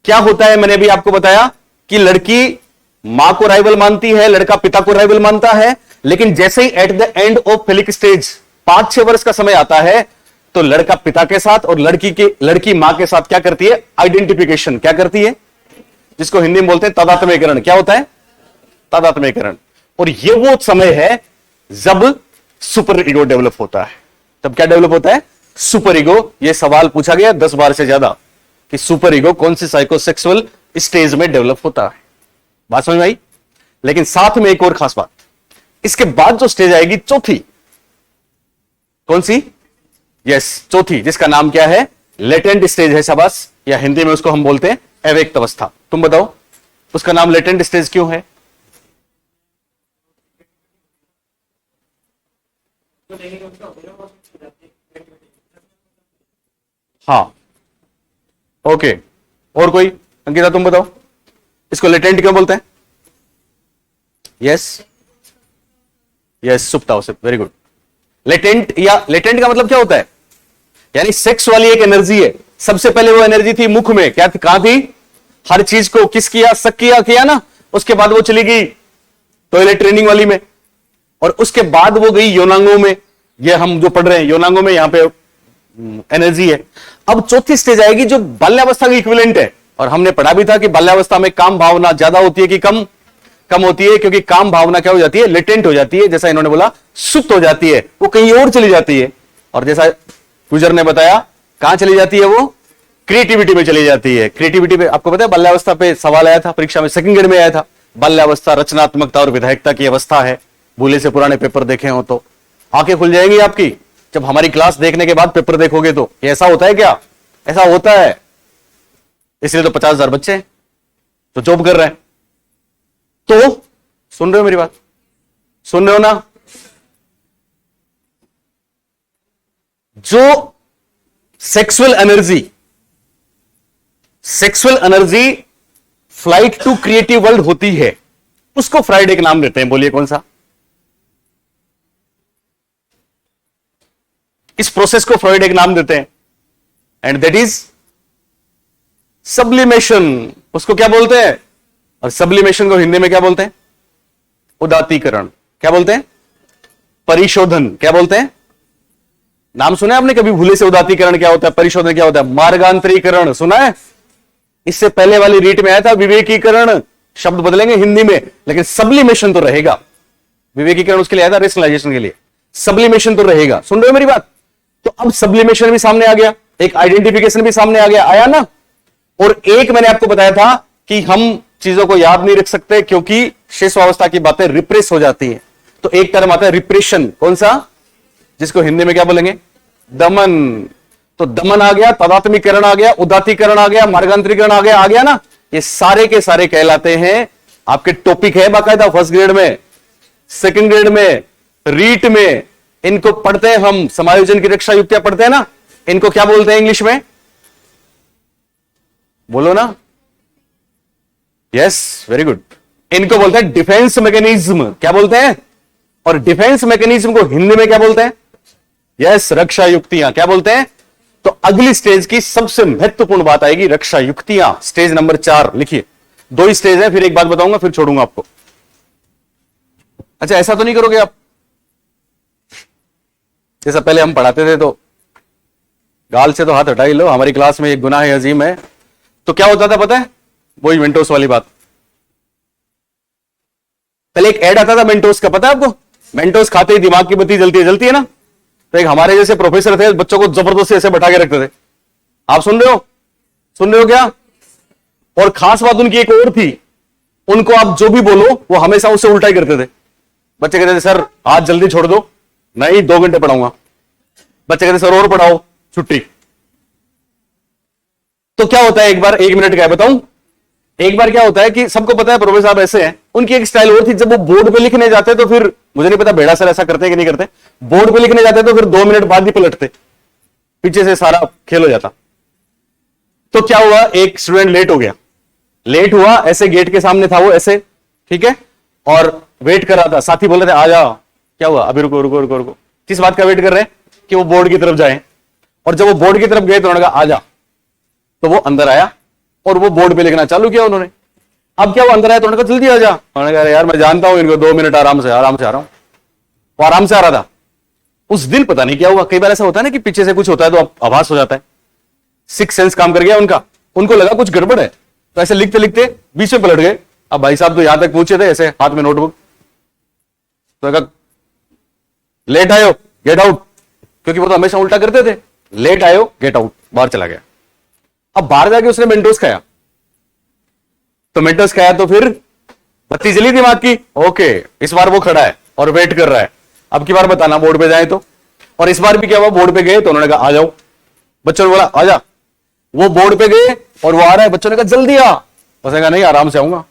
क्या होता है, मैंने भी आपको बताया कि लड़की मां को राइवल मानती है, लड़का पिता को राइवल मानता है, लेकिन जैसे ही at the end of phallic stage 5-6 वर्ष का समय आता है, तो लड़का पिता के साथ और लड़की मां के साथ क्या करती है? आइडेंटिफिकेशन। क्या करती है? जिसको हिंदी में बोलते हैं तादात्म्यकरण। क्या होता है? तादात्म्यकरण। और ये वो समय है जब सुपर ईगो डेवलप होता है। तब क्या डेवलप होता है? Super ego. ये सवाल पूछा गया 10 बार से ज्यादा कि सुपर ईगो कौन सी साइकोसेक्सुअल स्टेज में डेवलप होता है। बात समझ में आई? लेकिन साथ में एक और खास बात, इसके बाद जो स्टेज आएगी चौथी, कौन सी? यस, चौथी, जिसका नाम क्या है? लेटेंट स्टेज है। शाबाश। या हिंदी में उसको हम बोलते हैं अव्यक्त अवस्था। तुम बताओ उसका नाम लेटेंट स्टेज क्यों है? हाँ, ओके। और कोई? अंकिता तुम बताओ इसको लेटेंट क्यों बोलते हैं? यस, यस, सुप्ता। Very good. लेटेंट, या लेटेंट का मतलब क्या होता है? यानी सेक्स वाली एक एनर्जी है। सबसे पहले वो एनर्जी थी मुख में। क्या थी? कहां थी? हर चीज को किस किया? सक किया ना। उसके बाद वो चली गई टॉयलेट ट्रेनिंग वाली में, और उसके बाद वो गई योनांगों में। ये हम जो पढ़ रहे हैं योनांगों में, यहां पे एनर्जी है। अब चौथी स्टेज आएगी जो बाल्यावस्था की इक्विवेलेंट है, और हमने पढ़ा भी था कि बाल्यावस्था में काम भावना ज्यादा होती है कि कम? कम होती है, क्योंकि काम भावना क्या हो जाती है? लेटेंट हो जाती है। जैसा इन्होंने बोला, सुप्त हो जाती है, वो कहीं और चली जाती है। और जैसा गुजर ने बताया, कहां चली जाती है वो? क्रिएटिविटी में चली जाती है। क्रिएटिविटी पे आपको पता है बाल्यावस्था पे सवाल आया था परीक्षा में, सेकंड ग्रेड में आया था। बाल्यावस्था रचनात्मकता और विधायकता की अवस्था है। भूले से पुराने पेपर देखे हो तो आंखें खुल जाएंगी आपकी। जब हमारी क्लास देखने के बाद पेपर देखोगे तो। ऐसा होता है क्या? ऐसा होता है। इसलिए तो 50,000 बच्चे हैं तो जॉब कर रहे हैं। तो सुन रहे हो मेरी बात, सुन रहे हो ना? जो sexual energy flight to creative world होती है, उसको फ्राइडे का नाम देते हैं। बोलिए कौन सा? इस प्रोसेस को फ्राइडे का नाम देते हैं, एंड दैट इज सब्लिमेशन। उसको क्या बोलते हैं? और सब्लिमेशन को हिंदी में क्या बोलते हैं? उदात्तीकरण। क्या बोलते हैं? परिशोधन। क्या बोलते हैं? नाम सुना है आपने कभी? भूले से उदात्तीकरण क्या होता है, परिशोधन क्या होता है? मार्गांतरीकरण सुना है? इससे पहले वाली रीट में आया था विवेकीकरण, शब्द बदलेंगे हिंदी में, लेकिन सब्लिमेशन तो रहेगा। विवेकीकरण उसके लिए आया था, रेशनलाइजेशन के लिए। सब्लिमेशन तो रहेगा। सुन रहे हो मेरी बात? तो अब सब्लिमेशन भी सामने आ गया, एक आइडेंटिफिकेशन भी सामने आ गया, आया ना? और एक मैंने आपको बताया था कि हम चीजों को याद नहीं रख सकते क्योंकि शेष अवस्था की बातें रिप्रेस हो जाती हैं। तो एक टर्म आता है रिप्रेशन। कौन सा? जिसको हिंदी में क्या बोलेंगे? दमन। तो दमन आ गया, तदात्मीकरण आ गया, उदात्तीकरण आ गया, मार्गांतरीकरण आ गया ना? ये सारे के सारे कहलाते हैं, आपके टॉपिक है बाकायदा, फर्स्ट ग्रेड में, सेकंड ग्रेड में, रीट में। इनको पढ़ते हैं हम, समायोजन की रक्षा युक्तियां पढ़ते हैं ना, इनको क्या बोलते हैं इंग्लिश में? बोलो ना। Yes, very good. इनको बोलते हैं डिफेंस मैकेनिज्म। क्या बोलते हैं? और डिफेंस मैकेनिज्म को हिंदी में क्या बोलते हैं? यस, रक्षा युक्तियां। क्या बोलते हैं? तो अगली स्टेज की सबसे महत्वपूर्ण बात आएगी, रक्षा युक्तियां। स्टेज नंबर 4 लिखिए। 2 ही स्टेज है, फिर एक बात बताऊंगा, फिर छोड़ूंगा आपको। अच्छा, ऐसा तो नहीं करोगे आप जैसा पहले हम पढ़ाते थे, तो गाल से तो हाथ हटा ही लो, हमारी क्लास में एक गुनाह अजीम है। तो क्या होता था पता है? वही मेंटोस वाली बात। पहले एक ऐड आता था मेंटोस का, पता है आपको? मेंटोस खाते ही दिमाग की बत्ती जलती है ना? तो एक हमारे जैसे प्रोफेसर थे, बच्चों को जबरदस्ती ऐसे बैठा के रखते थे। आप सुन रहे हो? सुन रहे हो क्या? और खास बात उनकी एक और थी, उनको आप जो भी बोलो वो हमेशा उससे उल्टा ही करते थे। बच्चे कहते थे सर आज जल्दी छोड़ दो, नहीं 2 घंटे पढ़ाऊंगा। बच्चे कहते सर और पढ़ाओ, छुट्टी। तो क्या होता है, एक बार 1 मिनट का है बताऊं, एक बार क्या होता है कि सबको पता है प्रोफेसर साहब ऐसे हैं, उनकी एक स्टाइल और थी। जब वो बोर्ड पे लिखने जाते तो फिर मुझे नहीं पता बेड़ा सर ऐसा करते हैं कि नहीं करते, बोर्ड पे लिखने जाते तो फिर 2 मिनट बाद ही पलटते, पीछे से सारा खेल हो जाता। तो क्या हुआ, एक स्टूडेंट लेट हो गया, लेट हुआ, ऐसे गेट के सामने था वो ऐसे, ठीक है, और वेट कर रहा था। साथी बोल रहे थे आ जाओ। क्या हुआ, अभी रुको रुको रुको रुको। किस बात का वेट कर रहे हैं? कि वो बोर्ड की तरफ जाए। और जब वो बोर्ड की तरफ गए तो उन्होंने कहा आ जा। तो वो अंदर आया और वो बोर्ड पे लिखना चालू किया उन्होंने। अब क्या, वो अंदर आया तो उन्होंने कहा जल्दी आ जा। उन्होंने कहा यार मैं जानता हूं इनको, 2 मिनट आराम से आ रहा हूं। वो आराम से आ रहा था। उस दिन पता नहीं क्या हुआ, कई बार ऐसा होता है ना कि पीछे से कुछ होता है तो आभास हो जाता है, 6 सेंस काम कर गया उनका। उनको लगा कुछ गड़बड़ है, तो ऐसे लिखते लिखते बीच में पलट गए। अब भाई साहब तो यहां तक पहुंचे थे, ऐसे हाथ में नोटबुक, तो कहा लेट आयो गेट आउट, क्योंकि वो तो हमेशा उल्टा करते थे, लेट आयो गेट आउट, बाहर चला गया। अब बाहर जाके उसने मेंटोस खाया, तो मेंटोस खाया तो फिर बत्ती जली दिमाग की। ओके, इस बार वो खड़ा है और वेट कर रहा है, अब की बार बताना बोर्ड पे जाए तो। और इस बार भी क्या हुआ, बोर्ड पे गए तो उन्होंने कहा आ जाओ। बच्चों ने बोला आ जा। वो बोर्ड पे गए और वो आ रहा है, बच्चों ने कहा जल्दी आ। उसने कहा नहीं आराम से आऊंगा।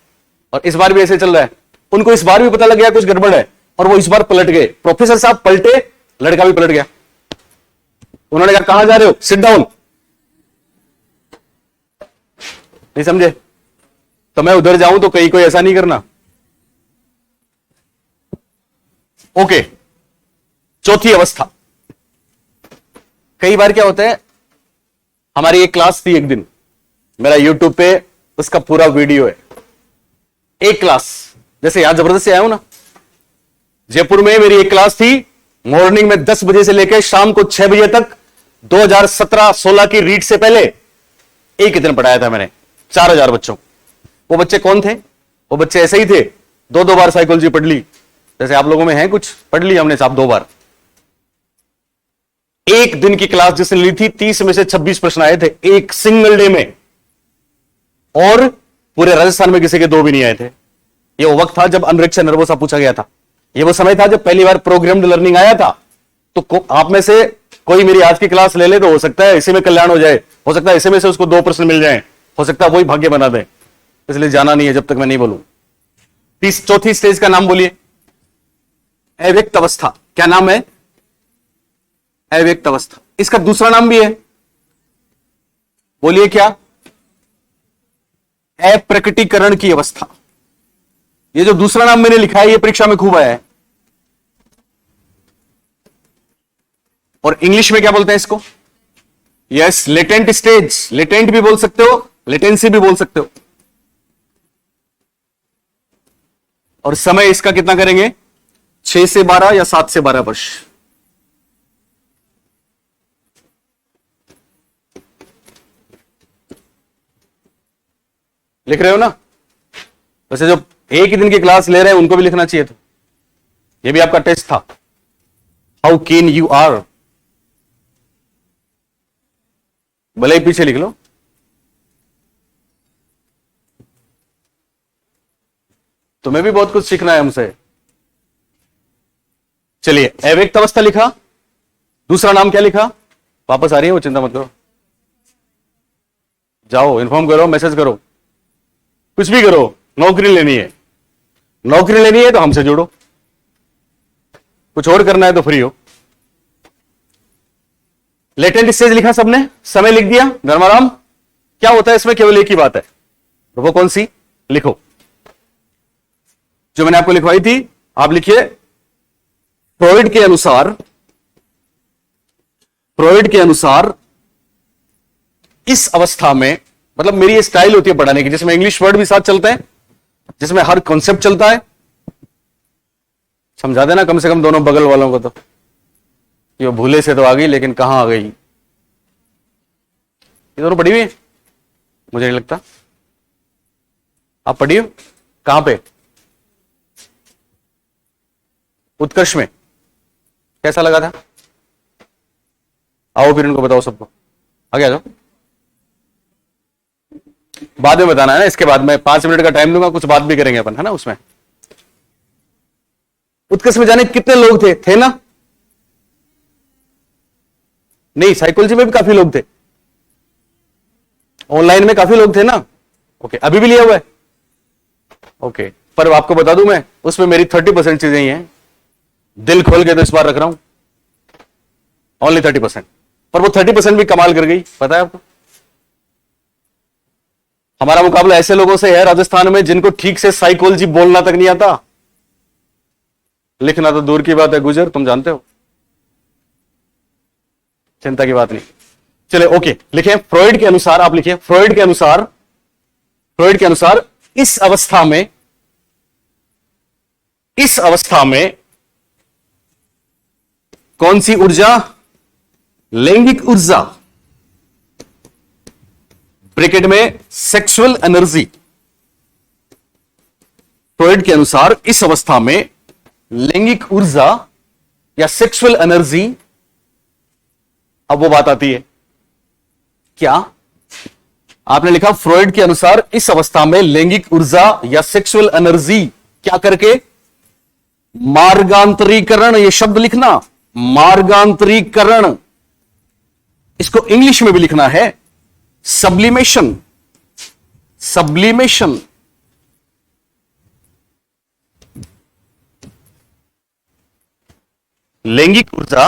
और इस बार भी ऐसे चल रहा है। उनको इस बार भी पता लग गया कुछ गड़बड़ है, और वो इस बार पलट गए। प्रोफेसर साहब पलटे, लड़का भी पलट गया। उन्होंने कहा कहां जा रहे हो, सिट डाउन। नहीं समझे? तो मैं उधर जाऊं तो कहीं कोई ऐसा नहीं करना। ओके, चौथी अवस्था। कई बार क्या होता है, हमारी एक क्लास थी एक दिन, मेरा यूट्यूब पे उसका पूरा वीडियो है। एक क्लास, जैसे यहां जबरदस्त से आया हूं ना, जयपुर में मेरी एक क्लास थी, मॉर्निंग में 10 बजे से लेकर शाम को 6 बजे तक। 2017-16 की रीट से पहले एक ही दिन पढ़ाया था मैंने 4000 बच्चों। वो बच्चे कौन थे? वो बच्चे ऐसे ही थे, 2-2 बार साइकोलॉजी पढ़ ली, जैसे आप लोगों में है कुछ, पढ़ ली हमने साहब 2 बार। एक दिन की क्लास जिसने ली थी, 30 में से 26 प्रश्न आए थे एक सिंगल डे में, और पूरे राजस्थान में किसी के 2 भी नहीं आए थे। ये वो वक्त था जब अनरिक्शा नर्वोसा पूछा गया था। ये वो समय था जब पहली बार प्रोग्राम्ड लर्निंग आया था। तो आप में से कोई मेरी आज की क्लास ले ले तो हो सकता है इसी में कल्याण हो जाए, हो सकता है इसी में से उसको 2 प्रश्न मिल जाए, हो सकता है वही भाग्य बना दे, इसलिए जाना नहीं है जब तक मैं नहीं बोलूं। चौथी स्टेज का नाम बोलिए, अव्यक्त अवस्था। क्या नाम है? अव्यक्त अवस्था। इसका दूसरा नाम भी है, बोलिए क्या? अप्रकटीकरण की अवस्था। ये जो दूसरा नाम मैंने लिखा है ये परीक्षा में खूब आया है। और इंग्लिश में क्या बोलते हैं इसको? Yes, latent stage. लेटेंट भी बोल सकते हो, लेटेंसी भी बोल सकते हो। और समय इसका कितना करेंगे? 6 से 12 या 7 से 12 वर्ष। लिख रहे हो ना? वैसे जो एक ही दिन की क्लास ले रहे हैं उनको भी लिखना चाहिए था। ये भी आपका टेस्ट था, हाउ कीन यू आर। भले ही पीछे लिख लो। तुम्हें भी बहुत कुछ सीखना है हमसे। चलिए, अव्यक्त अवस्था लिखा, दूसरा नाम क्या लिखा? वापस आ रही है वो, चिंता मत करो। जाओ, इन्फॉर्म करो, मैसेज करो, कुछ भी करो। नौकरी लेनी है, नौकरी लेनी है तो हमसे जुड़ो, कुछ और करना है तो फ्री हो। लेटेंट स्टेज लिखा सबने, समय लिख दिया। धर्माराम, क्या होता है इसमें? केवल एक ही बात है, वो कौन सी? लिखो जो मैंने आपको लिखवाई थी, आप लिखिए। फ्रॉइड के अनुसार इस अवस्था में, मतलब मेरी ये स्टाइल होती है पढ़ाने की, जिसमें इंग्लिश वर्ड भी साथ चलते हैं, जिसमें हर कॉन्सेप्ट चलता है। समझा देना कम से कम दोनों बगल वालों को। तो ये भूले से तो आ गई, लेकिन कहां आ गई? ये दोनों पढ़ी हुई है? मुझे नहीं लगता। आप पढ़ी हो? कहां पे? उत्कर्ष में। कैसा लगा था? आओ फिर इनको बताओ सबको, आगे आ जाओ। बाद में बताना है ना, इसके बाद मैं 5 मिनट का टाइम दूंगा, कुछ बात भी करेंगे अपन, है ना। उसमें उत्कर्ष में जाने कितने लोग थे ना? नहीं, साइकोलॉजी में भी काफी लोग थे, ऑनलाइन में काफी लोग थे ना। ओके, अभी भी लिया हुआ है? ओके, पर आपको बता दूं मैं, उसमें मेरी 30% चीजें ही हैं। दिल खोल के तो इस बार रख रहा हूं, ओनली 30%। पर वो 30% भी कमाल कर गई, पता है आपको। हमारा मुकाबला ऐसे लोगों से है राजस्थान में जिनको ठीक से साइकोलॉजी बोलना तक नहीं आता, लिखना तो दूर की बात है। गुजर, तुम जानते हो, चिंता की बात नहीं। चले, ओके, लिखें। फ्रॉइड के अनुसार, आप लिखिए, फ्रॉइड के अनुसार इस अवस्था में कौन सी ऊर्जा? लैंगिक ऊर्जा, ब्रैकेट में सेक्सुअल एनर्जी। फ्रॉइड के अनुसार इस अवस्था में लैंगिक ऊर्जा या सेक्सुअल एनर्जी। अब वो बात आती है, क्या आपने लिखा फ्रॉइड के अनुसार इस अवस्था में लैंगिक ऊर्जा या सेक्सुअल एनर्जी क्या करके? मार्गांतरीकरण। ये शब्द लिखना, मार्गांतरीकरण। इसको इंग्लिश में भी लिखना है, सब्लिमेशन। सब्लिमेशन, लैंगिक ऊर्जा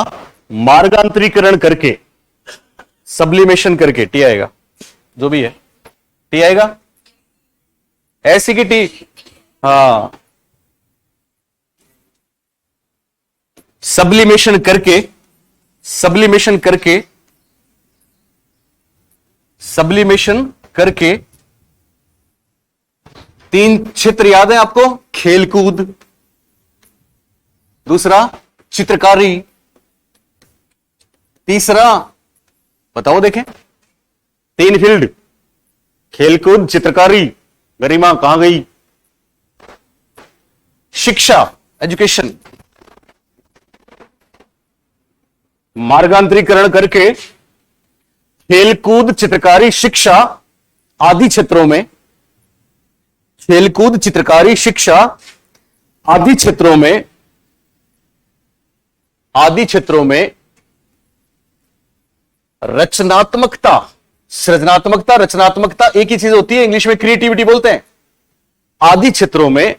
मार्गांतरीकरण करके, सब्लिमेशन करके। टी आएगा, जो भी है टी आएगा, ऐसी की टी। हां, सब्लिमेशन करके, सब्लिमेशन करके, सब्लिमेशन करके। 3 क्षेत्र याद है आपको? खेलकूद, दूसरा चित्रकारी, तीसरा बताओ देखें। 3 फील्ड, खेलकूद, चित्रकारी। गरिमा कहां गई? शिक्षा, एजुकेशन। मार्गांतरीकरण करके खेलकूद, चित्रकारी, शिक्षा आदि क्षेत्रों में, खेलकूद, चित्रकारी, शिक्षा आदि क्षेत्रों में, रचनात्मकता सृजनात्मकता, रचनात्मकता एक ही चीज होती है, इंग्लिश में क्रिएटिविटी बोलते हैं। आदि क्षेत्रों में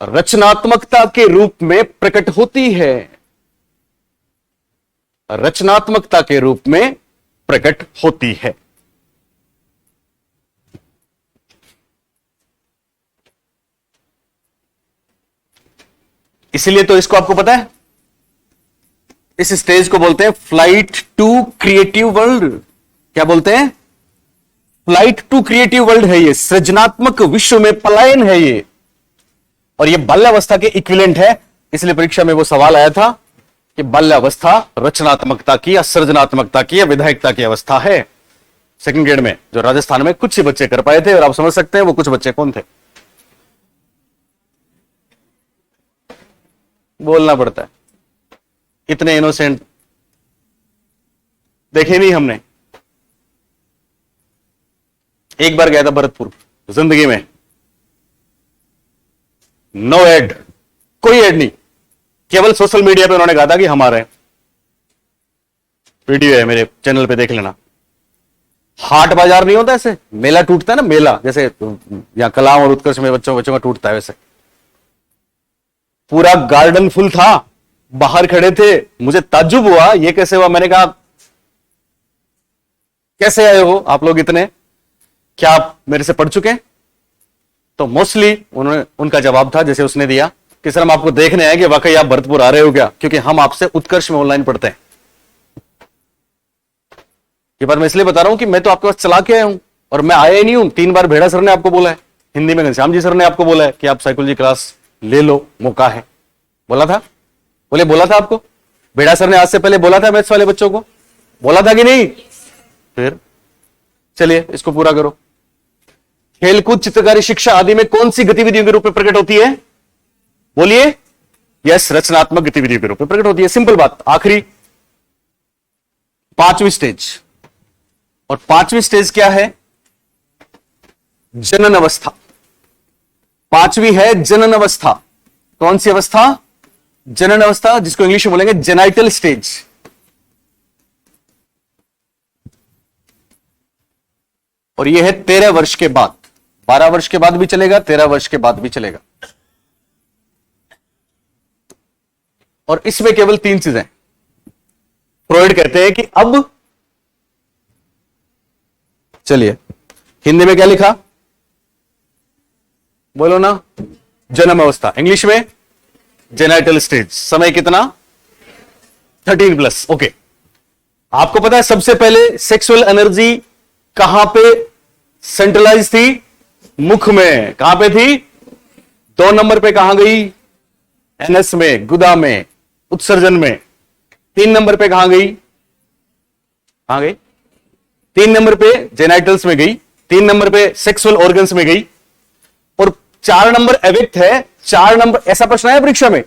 रचनात्मकता के रूप में प्रकट होती है, रचनात्मकता के रूप में प्रकट होती है। इसलिए तो इसको आपको पता है, इस स्टेज को बोलते हैं फ्लाइट टू क्रिएटिव वर्ल्ड। क्या बोलते हैं? फ्लाइट टू क्रिएटिव वर्ल्ड है ये, सृजनात्मक विश्व में पलायन है ये, और ये बाल्यावस्था के इक्विवेलेंट है। इसलिए परीक्षा में वो सवाल आया था कि बाल्यावस्था रचनात्मकता की या सृजनात्मकता की या विधायकता की अवस्था है। सेकंड ग्रेड में जो राजस्थान में कुछ ही बच्चे कर पाए थे, और आप समझ सकते हैं वो कुछ बच्चे कौन थे। बोलना पड़ता है, इतने इनोसेंट देखे नहीं हमने। एक बार गया था भरतपुर जिंदगी में, नो एड, कोई एड नहीं, केवल सोशल मीडिया पे उन्होंने कहा था कि हमारे वीडियो है मेरे चैनल पे देख लेना। हाट बाजार नहीं होता ऐसे, मेला टूटता है ना, मेला जैसे यहां कलाम और उत्कर्ष में बच्चों का टूटता है, वैसे पूरा गार्डन फुल था, बाहर खड़े थे। मुझे ताज्जुब हुआ, ये कैसे हुआ? मैंने कहा कैसे आए हो आप लोग इतने, क्या आप मेरे से पढ़ चुके हैं? तो मोस्टली उनका जवाब था जैसे उसने दिया कि सर हम आपको देखने आए कि वाकई आप भरतपुर आ रहे हो क्या, क्योंकि हम आपसे उत्कर्ष में ऑनलाइन पढ़ते हैं। ये बात मैं इसलिए बता रहा हूं कि मैं तो आपके पास चला के आया हूं, और मैं आया ही नहीं हूं। 3 बार भेड़ा सर ने आपको बोला है, हिंदी में घनश्याम जी सर ने आपको बोला है कि आप साइकोलॉजी क्लास ले लो, मौका है। बोला था? बोला था आपको? भेड़ा सर ने आज से पहले बोला था मैथ्स वाले बच्चों को, बोला था कि नहीं? फिर चलिए इसको पूरा करो। खेलकूद, चित्रकारी, शिक्षा आदि में कौन सी गतिविधियों के रूप में प्रकट होती है? बोलिए। यस, रचनात्मक गतिविधियों के रूप में प्रकट होती है। सिंपल बात। आखिरी 5वीं स्टेज, और 5वीं स्टेज क्या है? जनन अवस्था। 5वीं है जनन अवस्था। कौन सी अवस्था? जनन अवस्था, जिसको इंग्लिश में बोलेंगे जेनाइटल स्टेज। और यह है 13 वर्ष के बाद। 12 वर्ष के बाद भी चलेगा, 13 वर्ष के बाद भी चलेगा। और इसमें केवल 3 चीजें। फ्रॉइड कहते हैं कि अब, चलिए हिंदी में क्या लिखा बोलो ना? जन्म अवस्था। इंग्लिश में जेनाइटल स्टेज। समय कितना? 13+। ओके, आपको पता है सबसे पहले सेक्सुअल एनर्जी कहां पे सेंट्रलाइज थी? मुख में। कहां पे थी? 2 नंबर पे कहां गई? एनएस में, गुदा में, उत्सर्जन में। 3 नंबर पे कहां गई? 3 नंबर पे जेनाइटल्स में गई, 3 नंबर पे सेक्सुअल ऑर्गन्स में गई, और 4 नंबर अव्यक्त है। 4 नंबर, ऐसा प्रश्न है परीक्षा में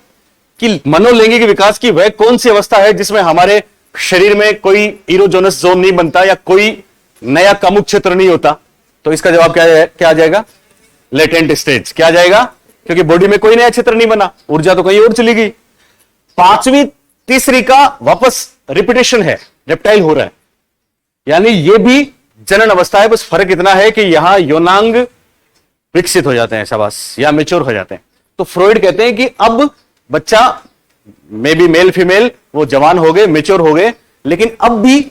कि मनोलैंगिक विकास की वह कौन सी अवस्था है जिसमें हमारे शरीर में कोई इरोजोनस जोन नहीं बनता या कोई नया कामुक क्षेत्र नहीं होता? तो इसका जवाब क्या आ जाएगा? Latent stage. क्या आ जाएगा? क्योंकि बॉडी में कोई नया क्षेत्र नहीं बना, ऊर्जा तो कहीं और चली गई। 5वीं तीसरी का वापस रिपीटेशन है, रेप्टाइल हो रहा है, यानी यह भी जनन अवस्था है। बस फर्क इतना है कि यहां यौनांग विकसित हो जाते हैं, शाबाश, या मेच्योर हो जाते हैं। तो फ्रॉइड कहते हैं कि अब बच्चा, मे बी मेल फीमेल, वो जवान हो गए, मेच्योर हो गए, लेकिन अब भी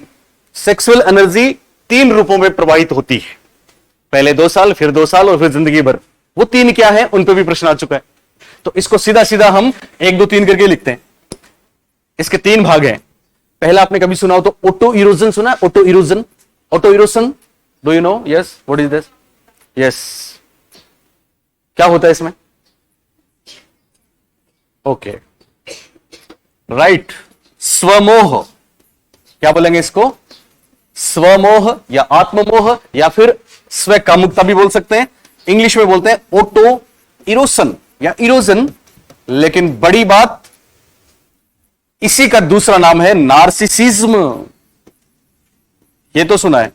सेक्सुअल एनर्जी 3 रूपों में प्रवाहित होती है। पहले 2 साल, फिर 2 साल, और फिर जिंदगी भर। वो 3 क्या है, उन पर भी प्रश्न आ चुका है। तो इसको सीधा सीधा हम 1 2 3 करके लिखते हैं। इसके 3 भाग हैं। पहला आपने कभी सुना हो तो ऑटो इरोजन सुना है? Auto erosion, auto erosion, do you know? Yes, what is this? Yes, क्या होता है इसमें? ओके, राइट, स्वमोह। क्या बोलेंगे इसको? स्वमोह या आत्ममोह, या फिर स्व कामुकता भी बोल सकते हैं। इंग्लिश में बोलते हैं ऑटो इरोसन या इरोजन। लेकिन बड़ी बात, इसी का दूसरा नाम है नार्सिसिज्म। ये तो सुना है।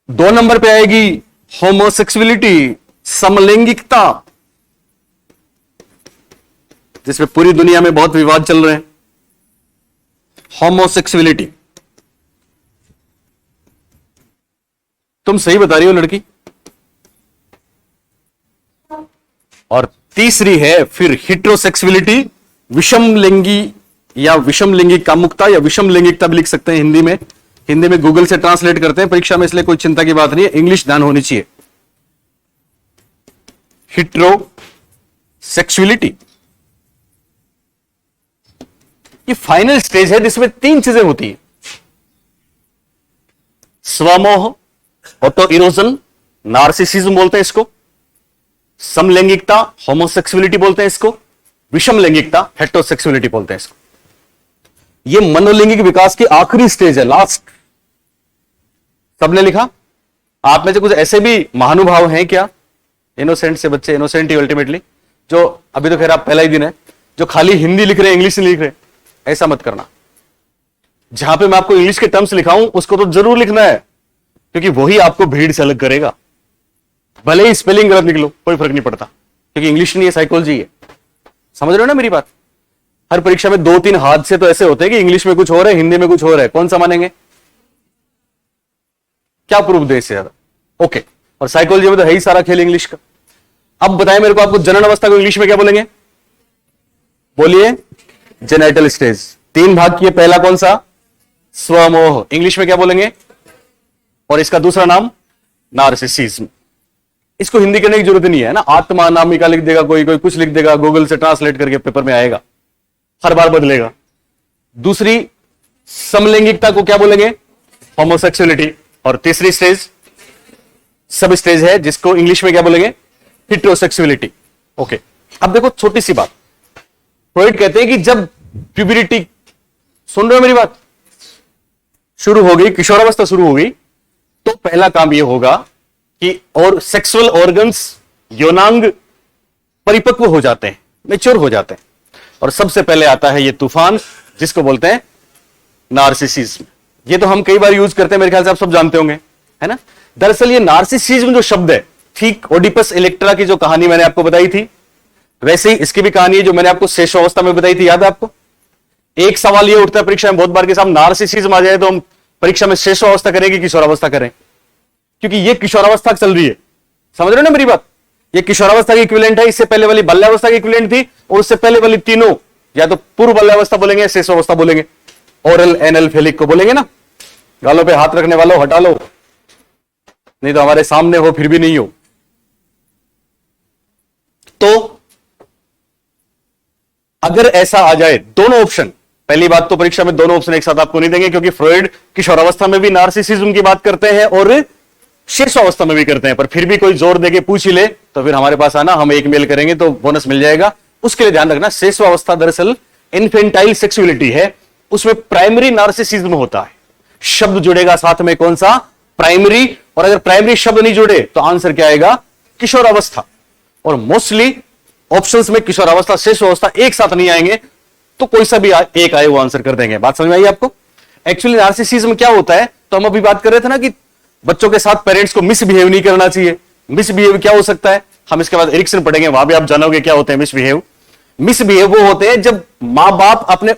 2 नंबर पे आएगी होमोसेक्सुअलिटी, समलैंगिकता, जिसमें पूरी दुनिया में बहुत विवाद चल रहे हैं। होमोसेक्सुअलिटी। तुम सही बता रही हो लड़की। और तीसरी है फिर हिट्रोसेक्सुअलिटी, विषम लिंगी या विषम लिंगिक कामुकता या विषम लिंगिकता भी लिख सकते हैं हिंदी में। हिंदी में गूगल से ट्रांसलेट करते हैं परीक्षा में, इसलिए कोई चिंता की बात नहीं है, इंग्लिश ध्यान होनी चाहिए। हिट्रोसेक्सुअलिटी ये फाइनल स्टेज है जिसमें 3 चीजें होती है। स्वमोह, ऑटो इरोजन, नार्सिसिज्म बोलते हैं इसको। समलैंगिकता, होमोसेक्सुअलिटी बोलते हैं इसको। विषम लैंगिकता, हेटेरोसेक्सुअलिटी बोलते हैं इसको। ये मनोलैंगिक विकास की आखिरी स्टेज है, लास्ट। सबने लिखा? आप में से कुछ ऐसे भी महानुभाव हैं क्या, इनोसेंट से बच्चे, इनोसेंट ही अल्टीमेटली, जो अभी तो खैर आप पहला ही दिन है, जो खाली हिंदी लिख रहे हैं, इंग्लिश नहीं लिख रहे? ऐसा मत करना। जहां पे मैं आपको इंग्लिश के टर्म्स लिखाऊं उसको तो जरूर लिखना है, क्योंकि वही आपको भीड़ से अलग करेगा। भले ही स्पेलिंग गलत निकलो, कोई फर्क नहीं पड़ता, क्योंकि इंग्लिश नहीं है, साइकोलॉजी है। समझ रहे हो ना मेरी बात? हर परीक्षा में 2-3 हादसे तो ऐसे होते हैं कि इंग्लिश में कुछ हो रहा है, हिंदी में कुछ हो रहा है, कौन सा मानेंगे? क्या प्रूफ दे इससे ज्यादा? ओके। और साइकोलॉजी में तो है ही सारा खेल इंग्लिश का। अब बताएं मेरे को, आपको जनन अवस्था को इंग्लिश में क्या बोलेंगे? बोलिए। Genital stage. 3 भाग किए, पहला कौन सा? स्वमोह। इंग्लिश में क्या बोलेंगे? और इसका दूसरा नाम नार्सिसिज्म। इसको हिंदी करने की जरूरत नहीं है ना, आत्मा नामिका लिख देगा कोई, कोई कुछ लिख देगा, गूगल से ट्रांसलेट करके पेपर में आएगा, हर बार बदलेगा। दूसरी समलैंगिकता को क्या बोलेंगे? होमोसेक्सुअलिटी। और तीसरी स्टेज सब स्टेज है जिसको इंग्लिश में क्या बोलेंगे? हिट्रोसेक्सुअलिटी। ओके। अब देखो छोटी सी बात, फ्रॉइड कहते हैं कि जब प्यूबरिटी, सुन रहे हो मेरी बात, शुरू हो गई, किशोरावस्था शुरू हो गई, तो पहला काम यह होगा कि और सेक्सुअल ऑर्गन्स, यौनांग परिपक्व हो जाते हैं, मैच्योर हो जाते हैं। और सबसे पहले आता है ये तूफान जिसको बोलते हैं नार्सिसिज्म। ये तो हम कई बार यूज करते हैं, मेरे ख्याल से आप सब जानते होंगे, है ना? दरअसल ये नार्सिसिज्म जो शब्द है, ठीक ओडिपस इलेक्ट्रा की जो कहानी मैंने आपको बताई थी, वैसे ही इसकी भी कहानी है जो मैंने आपको शेषावस्था में बताई थी, याद है आपको? एक सवाल ये उठता है परीक्षा में बहुत बार के साथ, नार्सिसिज्म आ जाए तो हम परीक्षा में शेषावस्था करें कि किशोरावस्था करें, क्योंकि ये किशोरावस्था चल रही है। समझ रहे हो ना मेरी बात? ये किशोरावस्था की इक्विवेलेंट है, इससे पहले वाली बाल्यावस्था की इक्विवेलेंट थी, और उससे पहले वाली तीनों या तो पूर्व बाल्यावस्था बोलेंगे, शेषावस्था बोलेंगे। ओरल एनल फेलिक को बोलेंगे ना, गालों पे हाथ रखने वालों हटा लो, नहीं तो हमारे सामने हो फिर भी नहीं हो। तो अगर ऐसा आ जाए, दोनों ऑप्शन, पहली बात तो परीक्षा में दोनों ऑप्शन एक साथ आपको नहीं देंगे, क्योंकि फ्रॉइड किशोरावस्था में भी नार्सिसिज्म की बात करते हैं और शेषावस्था में भी करते हैं, पर फिर भी कोई जोर देके पूछ ही ले तो फिर हमारे पास आना, हम एक मेल करेंगे तो बोनस मिल जाएगा। उसके लिए ध्यान रखना, शेषावस्था दरअसल इन्फेंटाइल सेक्सुअलिटी है, उसमें प्राइमरी नार्सिसिज्म होता है। शब्द जुड़ेगा साथ में, कौन सा? प्राइमरी। और अगर प्राइमरी शब्द नहीं जुड़े तो आंसर क्या आएगा? किशोरावस्था। और मोस्टली ऑप्शंस में किशोरावस्था, शेषावस्था एक साथ नहीं आएंगे, तो कोई सा भी एक आए वो आंसर कर देंगे। बात समझ में आई आपको? एक्चुअली नार्सिसिज्म क्या होता है, तो हम अभी बात कर रहे थे ना कि बच्चों के साथ पेरेंट्स को मिसबिहेव नहीं करना चाहिए। मिसबिहेव क्या हो सकता है, हम इसके बाद एरिक्सन पढ़ेंगे, वहां भी आप जानोगे क्या होते हैं मिसबिहेव। मिसबिहेव वो होते हैं जब मां बाप अपने,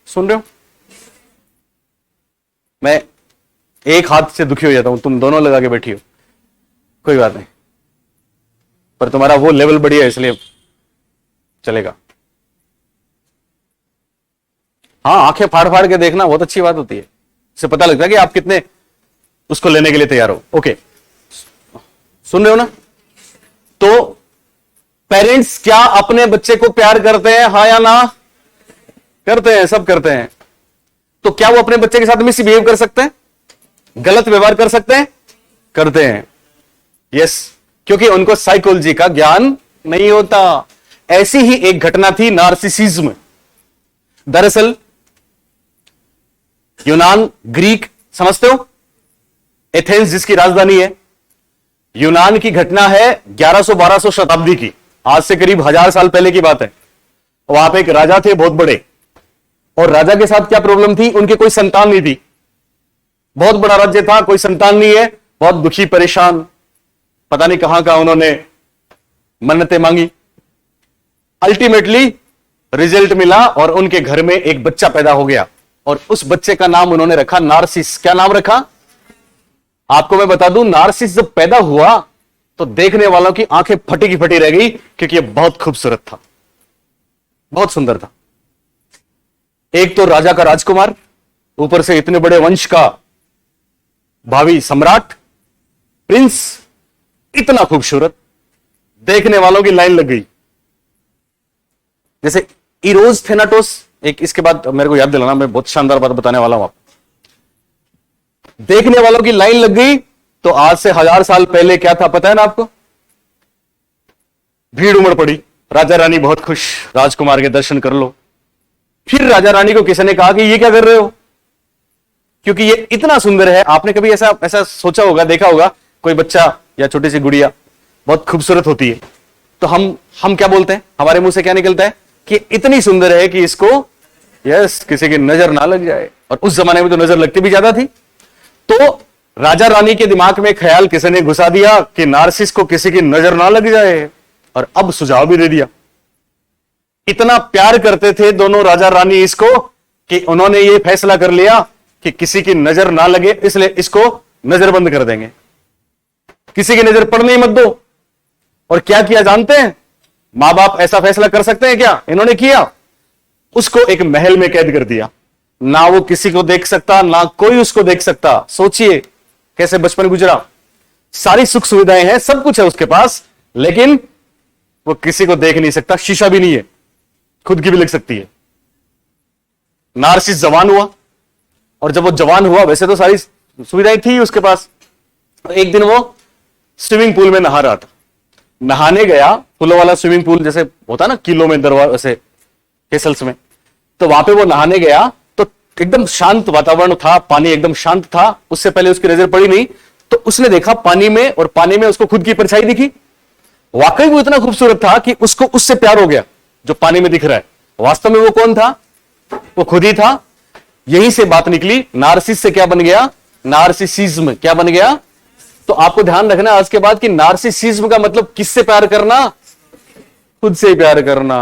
सुन रहे हो, मैं एक हाथ से दुखी हो जाता हूं, तुम दोनों लगा के बैठी हो, कोई बात नहीं, पर तुम्हारा वो लेवल बढ़िया है इसलिए चलेगा। हाँ, आंखें फाड़ फाड़ के देखना बहुत अच्छी बात होती है, इससे पता लगता है कि आप कितने उसको लेने के लिए तैयार हो। ओके, सुन रहे हो ना? तो पेरेंट्स क्या अपने बच्चे को प्यार करते हैं, हाँ या ना? करते हैं, सब करते हैं। तो क्या वो अपने बच्चे के साथ मिसबिहेव कर सकते हैं, गलत व्यवहार कर सकते हैं? करते हैं, यस, क्योंकि उनको साइकोलॉजी का ज्ञान नहीं होता। ऐसी ही एक घटना थी नार्सिसिज्म। दरअसल यूनान, ग्रीक, समझते हो, एथेंस जिसकी राजधानी है, यूनान की घटना है 1100-1200 शताब्दी की, आज से करीब 1000 साल पहले की बात है। वहां पे एक राजा थे बहुत बड़े, और राजा के साथ क्या प्रॉब्लम थी, उनके कोई संतान नहीं थी। बहुत बड़ा राज्य था, कोई संतान नहीं है, बहुत दुखी परेशान, पता नहीं कहां कहां उन्होंने मन्नतें मांगी। अल्टीमेटली रिजल्ट मिला और उनके घर में एक बच्चा पैदा हो गया। और उस बच्चे का नाम उन्होंने रखा नार्सिस। क्या नाम रखा? आपको मैं बता दूं, नार्सिस जब पैदा हुआ तो देखने वालों की आंखें फटी की फटी रह गई, क्योंकि यह बहुत खूबसूरत था, बहुत सुंदर था। एक तो राजा का राजकुमार, ऊपर से इतने बड़े वंश का भावी सम्राट, प्रिंस, इतना खूबसूरत, देखने वालों की लाइन लग गई। जैसे इरोज थेनाटोस, एक इसके बाद मेरे को याद दिलाना, मैं बहुत शानदार बात बताने वाला हूं आपको। देखने वालों की लाइन लग गई। तो आज से 1000 साल पहले क्या था पता है ना आपको? भीड़ उमड़ पड़ी, राजा रानी बहुत खुश, राजकुमार के दर्शन कर लो। फिर राजा रानी को किसी ने कहा कि ये क्या कर रहे हो, क्योंकि ये इतना सुंदर है। आपने कभी ऐसा ऐसा सोचा होगा, देखा होगा, कोई बच्चा या छोटी सी गुड़िया बहुत खूबसूरत होती है, तो हम क्या बोलते हैं, हमारे मुंह से क्या निकलता है कि इतनी सुंदर है कि इसको यस किसी की नजर ना लग जाए। और उस जमाने में तो नजर लगती भी ज्यादा थी। तो राजा रानी के दिमाग में ख्याल किसी ने घुसा दिया कि नार्सिस को किसी की नजर ना लग जाए, और अब सुझाव भी दे दिया। इतना प्यार करते थे दोनों राजा रानी इसको कि उन्होंने ये फैसला कर लिया कि किसी की नजर ना लगे, इसलिए इसको नजरबंद कर देंगे, किसी की नजर पड़ने ही मत दो। और क्या किया जानते हैं? मां बाप ऐसा फैसला कर सकते हैं क्या? इन्होंने किया, उसको एक महल में कैद कर दिया। ना वो किसी को देख सकता, ना कोई उसको देख सकता। सोचिए कैसे बचपन गुजरा। सारी सुख सुविधाएं हैं, सब कुछ है उसके पास, लेकिन वो किसी को देख नहीं सकता। शीशा भी नहीं है, खुद की भी लग सकती है। नार्सिस जवान हुआ, और जब वो जवान हुआ, वैसे तो सारी सुविधाएं थी उसके पास, तो एक दिन वो स्विमिंग पूल में नहा रहा था। नहाने गया, फूलों वाला स्विमिंग पूल जैसे होता ना किलों में, दरवाजे ऐसे केसल्स में, तो वहां पे वो नहाने गया तो एकदम शांत वातावरण था, पानी एकदम शांत था। उससे पहले उसकी नजर पड़ी नहीं, तो उसने देखा पानी में, और पानी में उसको खुद की परछाई दिखी। वाकई वो इतना खूबसूरत था कि उसको उससे प्यार हो गया, जो पानी में दिख रहा है। वास्तव में वो कौन था? वो खुद ही था। यहीं से बात निकली, नार्सिस से क्या बन गया? नार्सिसिज्म। क्या बन गया? तो आपको ध्यान रखना आज के बाद कि नार्सिसिज्म का मतलब किससे प्यार करना? खुद से प्यार करना।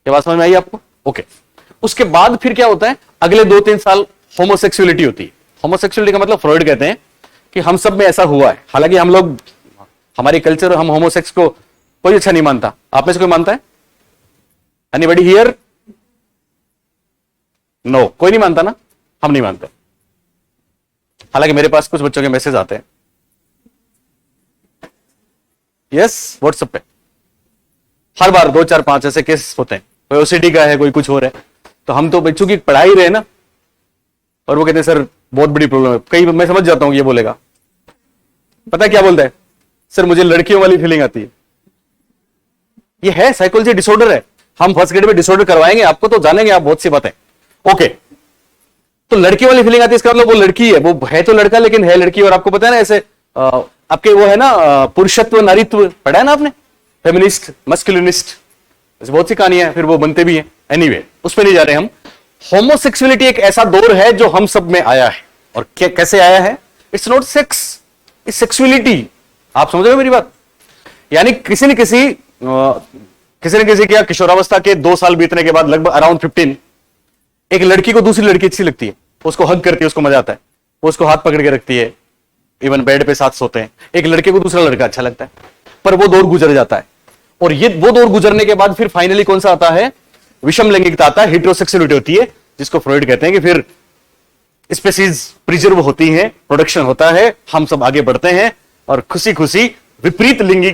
ये बात समझ में आई आपको? ओके। उसके बाद फिर क्या होता है? अगले 2-3 साल होमोसेक्सुअलिटी होती है। होमोसेक्सुअलिटी का मतलब फ्रॉइड कहते हैं कि हम सब में ऐसा हुआ है। हालांकि हम लोग, हमारी कल्चर, हम होमोसेक्स को कोई अच्छा नहीं मानता। आप में से कोई मानता है? Anybody here? नो, कोई नहीं मानता ना? हम नहीं मानते। हालांकि मेरे पास कुछ बच्चों के मैसेज आते हैं, यस, व्हाट्सएप पे हर बार 2-4-5 ऐसे केस होते हैं। कोई ओसीडी का है, कोई कुछ हो रहा है, तो हम तो बच्चों की पढ़ा ही रहे ना, और वो कहते हैं सर बहुत बड़ी प्रॉब्लम है। कई मैं समझ जाता हूं ये बोलेगा, पता है क्या बोलता है? सर मुझे लड़कियों वाली फीलिंग आती है। ये है साइकोलॉजी डिसऑर्डर है। हम फर्स्ट ग्रेड में डिसऑर्डर करवाएंगे आपको, तो जानेंगे आप बहुत सी बातें। ओके, तो लड़की वाली फीलिंग आती है, इसका मतलब वो लड़की है, वो है तो लड़का लेकिन है लड़की। और आपको पता है ना, ऐसे आपके वो है ना पुरुषत्व नारीत्व, पढ़ा है ना आपने, फेमिनिस्ट, मस्कुलिनिस्ट, बहुत सी कहानियां हैं, फिर वो बनते भी हैं। एनीवे, उस पर नहीं जा रहे हम। होमोसेक्सुअलिटी एक ऐसा दौर है जो हम सब में आया है। और कैसे आया है? It's not sex, it's sexuality. आप समझ रहे हो मेरी बात? यानी किसी न किसी क्या किशोरावस्था के 2 साल बीतने के बाद, लगभग अराउंड 15, एक लड़की को दूसरी लड़की अच्छी लगती है, उसको हग करती है, उसको मजा आता है, वो उसको हाथ पकड़ के रखती है, इवन बेड पे साथ सोते हैं। एक लड़के को दूसरा लड़का अच्छा लगता है, पर वो दौर गुजर जाता है। और ये वो दौर गुजरने के बाद फिर फाइनली कौन सा आता है? विषम लैंगिकता आता है, हेटेरोसेक्सुअलिटी होती है, जिसको फ्रॉइड कहते हैं कि फिर स्पीशीज प्रिजर्व होती है, प्रोडक्शन होता है, हम सब आगे बढ़ते हैं और खुशी खुशी विपरीत लिंगी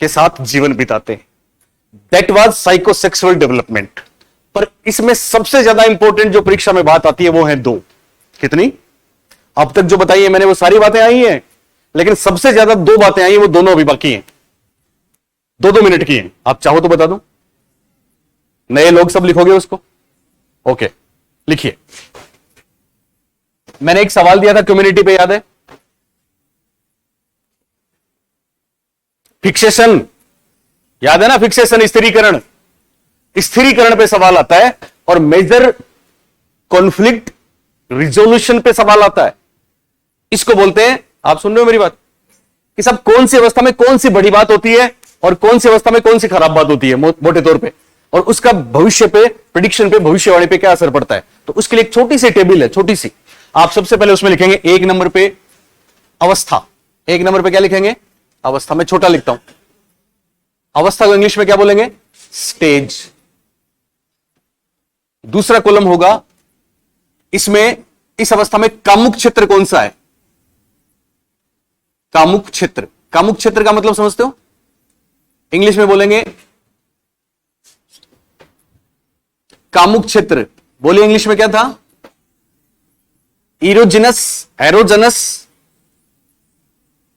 के साथ जीवन बिताते हैं। That was psychosexual development. पर इसमें सबसे ज्यादा इंपॉर्टेंट जो परीक्षा में बात आती है वो है 2। कितनी? अब तक जो बताई है मैंने वो सारी बातें आई हैं, लेकिन सबसे ज्यादा 2 बातें आई हैं, वो दोनों अभी बाकी हैं। 2-2 मिनट की हैं। आप चाहो तो बता दूं? नए लोग सब लिखोगे उसको? ओके, लिखिए। मैंने एक सवाल दिया था कम्युनिटी पे, याद है? फिक्सेशन, याद है ना? फिक्सेशन, स्थिरीकरण। स्थिरीकरण पे सवाल आता है, और मेजर कॉन्फ्लिक्ट रिजोल्यूशन पे सवाल आता है। इसको बोलते हैं, आप सुन रहे हो मेरी बात, कि सब कौन सी अवस्था में कौन सी बड़ी बात होती है और कौन सी अवस्था में कौन सी खराब बात होती है, मोटे तौर पे। और उसका भविष्य पे, प्रेडिक्शन पे, भविष्यवाणी पे क्या असर पड़ता है। तो उसके लिए एक छोटी सी टेबल है, छोटी सी। आप सबसे पहले उसमें लिखेंगे एक नंबर पे अवस्था। एक नंबर पे क्या लिखेंगे? अवस्था। में छोटा लिखता हूं, अवस्था को इंग्लिश में क्या बोलेंगे? स्टेज। दूसरा कॉलम होगा, इसमें इस अवस्था में कामुक क्षेत्र कौन सा है? कामुक क्षेत्र। कामुक क्षेत्र का मतलब समझते हो? इंग्लिश में बोलेंगे कामुक क्षेत्र। बोलिए इंग्लिश में क्या था? Erogenous, erogenous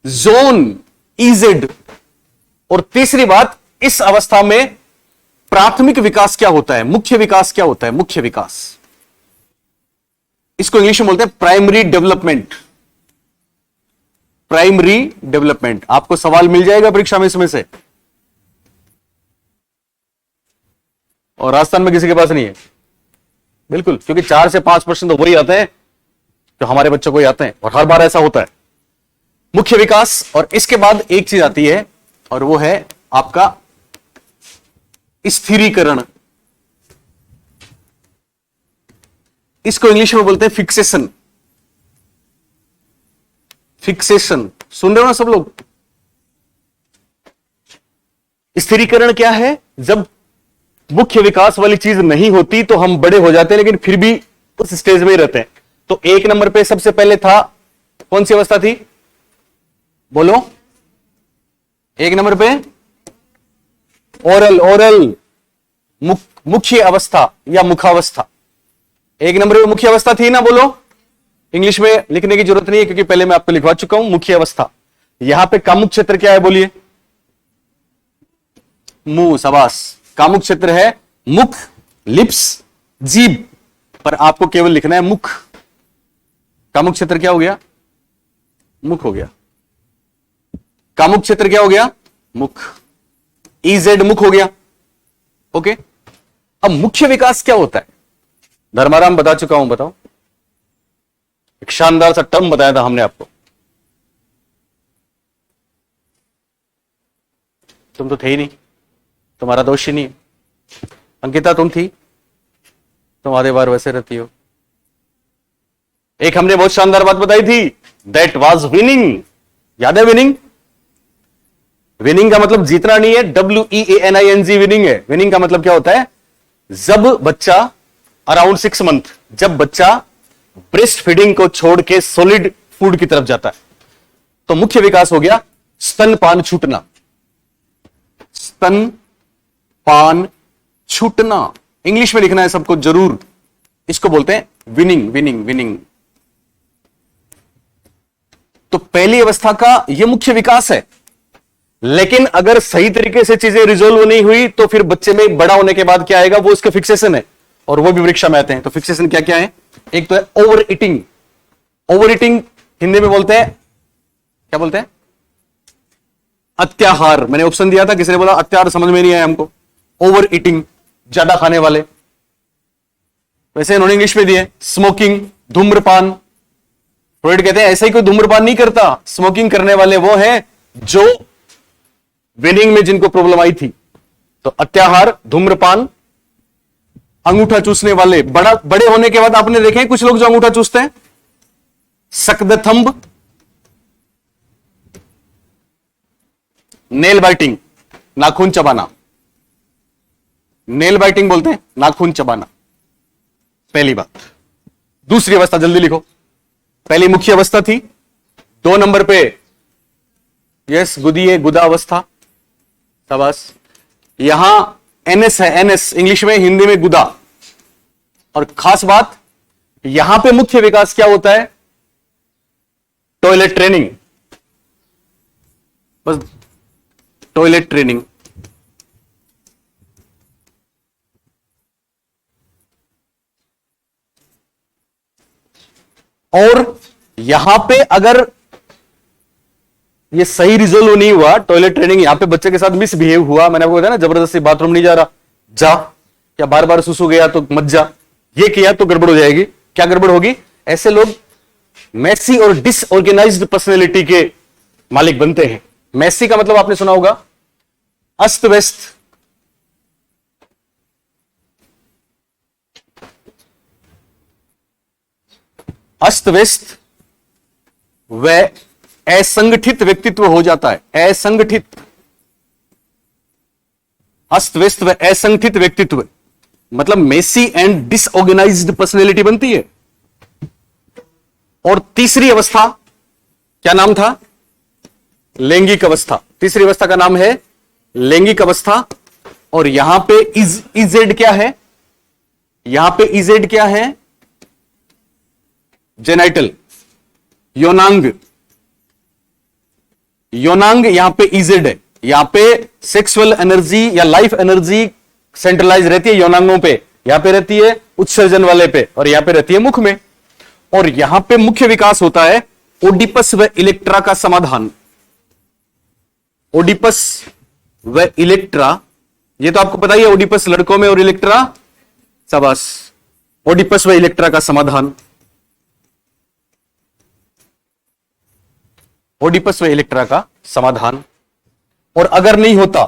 zone, E Z. और तीसरी बात, इस अवस्था में प्राथमिक विकास क्या होता है, मुख्य विकास क्या होता है? मुख्य विकास, इसको इंग्लिश में बोलते हैं प्राइमरी डेवलपमेंट। Primary development. आपको सवाल मिल जाएगा परीक्षा में इसमें से, और राजस्थान में किसी के पास नहीं है बिल्कुल, क्योंकि 4 से 5% तो वही आते हैं जो हमारे बच्चों को ही आते हैं, और हर बार ऐसा होता है। मुख्य विकास, और इसके बाद एक चीज आती है और वो है आपका स्थिरीकरण। इसको इंग्लिश में बोलते हैं फिक्सेशन। फिक्सेशन, सुन रहे हो ना सब लोग? स्थिरीकरण क्या है? जब मुख्य विकास वाली चीज नहीं होती तो हम बड़े हो जाते हैं, लेकिन फिर भी उस स्टेज में ही रहते हैं। तो एक नंबर पे सबसे पहले था, कौन सी अवस्था थी? बोलो। एक नंबर पे ओरल, मुख्य अवस्था या मुखावस्था। एक नंबर पे मुख्य अवस्था थी ना, बोलो। इंग्लिश में लिखने की जरूरत नहीं है क्योंकि पहले मैं आपको लिखवा चुका हूं मुख्य अवस्था। यहां पे कामुक क्षेत्र क्या है? बोलिए। मुंह, शाबाश। कामुक क्षेत्र है मुख, लिप्स, जीभ, पर आपको केवल लिखना है मुख। कामुक क्षेत्र क्या हो गया? मुख हो गया। कामुक क्षेत्र क्या हो गया? मुख। इजेड मुख हो गया। ओके। अब मुख्य विकास क्या होता है? धर्माराम बता चुका हूं, बताओ। एक शानदार सा टर्म बताया था हमने आपको। तुम तो थे ही नहीं, तुम्हारा दोष ही नहीं। अंकिता तुम थी, तुम आधे बार वैसे रहती हो। एक हमने बहुत शानदार बात बताई थी, दैट वाज विनिंग। याद है विनिंग? विनिंग का मतलब जीतना नहीं है, WEANING विनिंग है। विनिंग का मतलब क्या होता है? जब बच्चा अराउंड 6 मंथ, जब बच्चा ब्रेस्ट फीडिंग को छोड़ के सॉलिड फूड की तरफ जाता है, तो मुख्य विकास हो गया स्तनपान छूटना। स्तनपान छूटना इंग्लिश में लिखना है सबको जरूर। इसको बोलते हैं विनिंग, विनिंग, विनिंग। तो पहली अवस्था का यह मुख्य विकास है, लेकिन अगर सही तरीके से चीजें रिजोल्व नहीं हुई तो फिर बच्चे में बड़ा होने के बाद क्या आएगा? वो उसके फिक्सेशन है, और वो भी परीक्षा में आते हैं। तो फिक्सेशन क्या क्या है? एक तो है over eating. Over eating Hindi में बोलते हैं, क्या बोलते हैं? अत्याहार। मैंने ऑप्शन दिया था, किसी ने बोला अत्याहार समझ में नहीं आया हमको। ओवर ईटिंग, ज्यादा खाने वाले। वैसे इन्होंने इंग्लिश में दिए स्मोकिंग, धूम्रपान। फ्रॉइड कहते हैं ऐसा ही कोई धूम्रपान नहीं करता, स्मोकिंग करने वाले वो हैं जो विनिंग में जिनको प्रॉब्लम आई थी। तो अत्याहार, धूम्रपान, अंगूठा चूसने वाले। बड़े होने के बाद आपने देखे कुछ लोग जो अंगूठा चूसते हैं, suck the thumb. Nail biting, नाखून चबाना। नेल बाइटिंग बोलते हैं नाखून चबाना, पहली बात। दूसरी अवस्था जल्दी लिखो। पहली मुख्य अवस्था थी, 2 नंबर पे यस गुदी है, गुदा अवस्था, शाबाश। यहां एनएस है, एनएस इंग्लिश में, हिंदी में गुदा। और खास बात, यहां पे मुख्य विकास क्या होता है? टॉयलेट ट्रेनिंग, बस टॉयलेट ट्रेनिंग। और यहां पे अगर ये सही रिजोल्व नहीं हुआ, टॉयलेट ट्रेनिंग, यहां पे बच्चे के साथ मिसबिहेव हुआ, मैंने आपको बताया ना, जबरदस्ती बाथरूम नहीं जा रहा, जा, या बार बार सुसु गया तो मत जा, ये किया तो गड़बड़ हो जाएगी। क्या गड़बड़ होगी? ऐसे लोग मैसी और डिसऑर्गेनाइज्ड पर्सनैलिटी के मालिक बनते हैं। मैसी का मतलब आपने सुना होगा अस्त व्यस्त, अस्त व्यस्त व असंगठित व्यक्तित्व हो जाता है। असंगठित, अस्त व्यस्त व असंगठित व्यक्तित्व मतलब मेसी एंड डिसऑर्गेनाइज्ड पर्सनैलिटी बनती है। और तीसरी अवस्था क्या नाम था? लैंगिक अवस्था। तीसरी अवस्था का नाम है लैंगिक अवस्था। और यहां पे इजेड क्या है? यहां पे इजेड क्या है? जेनाइटल, योनांग। योनांग यहां पे इजेड है। यहां पे सेक्सुअल एनर्जी या लाइफ एनर्जी सेंट्रलाइज रहती है योनांगों पे, यहां पे रहती है उत्सर्जन वाले पे, और यहां पे रहती है मुख में। और यहां पे मुख्य विकास होता है ओडिपस व इलेक्ट्रा का समाधान। ओडिपस व इलेक्ट्रा, ये तो आपको पता ही है, ओडिपस लड़कों में और इलेक्ट्रा, शाबाश, ओडिपस व इलेक्ट्रा का समाधान। ओडिपस व इलेक्ट्रा का समाधान। और अगर नहीं होता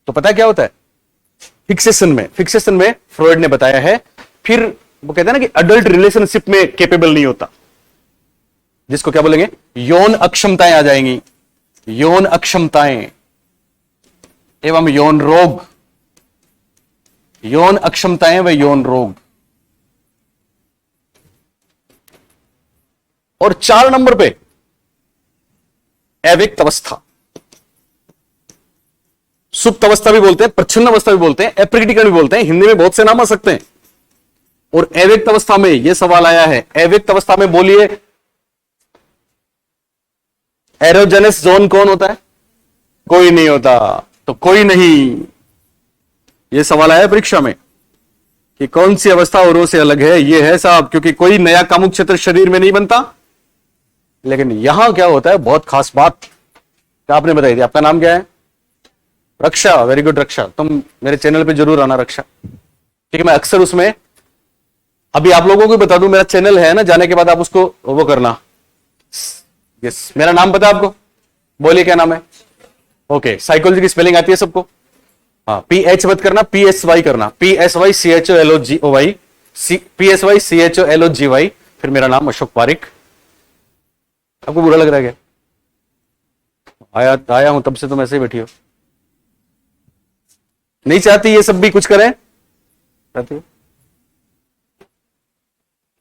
तो पता है क्या होता है? फिक्सेशन में फ्रॉइड ने बताया है, फिर वो कहते हैं ना कि अडल्ट रिलेशनशिप में कैपेबल नहीं होता, जिसको क्या बोलेंगे? यौन अक्षमताएं आ जाएंगी। यौन अक्षमताएं एवं यौन रोग। यौन अक्षमताएं व यौन रोग। और 4 नंबर पे अव्यक्त अवस्था। सुप्त अवस्था भी बोलते हैं, प्रच्छन्न अवस्था भी बोलते हैं, अप्रकटीकरण भी बोलते हैं, हिंदी में बहुत से नाम आ सकते हैं। और अव्यक्त अवस्था में यह सवाल आया है, अव्यक्त अवस्था में बोलिए एरोजेनस जोन कौन होता है? कोई नहीं होता। तो कोई नहीं, यह सवाल आया परीक्षा में कि कौन सी अवस्था औरों से अलग है? यह है साहब, क्योंकि कोई नया कामुक क्षेत्र शरीर में नहीं बनता। लेकिन यहां क्या होता है, बहुत खास बात क्या आपने बताई थी। आपका नाम क्या है? रक्षा। वेरी गुड रक्षा, तुम मेरे चैनल पे जरूर आना रक्षा, ठीक है? मैं अक्सर उसमें, अभी आप लोगों को बता दूं, मेरा चैनल है ना, जाने के बाद आप उसको वो करना। यस, मेरा नाम पता है आपको? बोलिए क्या नाम है? ओके, साइकोलॉजी की स्पेलिंग आती है सबको? हाँ, PH मत करना, PSY करना, PSYCHOLOGY, PSYCHOLOGY। फिर मेरा नाम अशोक पारिक। आपको बुरा लग रहा है क्या? आया हूं तब से तुम ऐसे ही बैठी हो। नहीं चाहती ये सब भी कुछ करें? चाहती हो?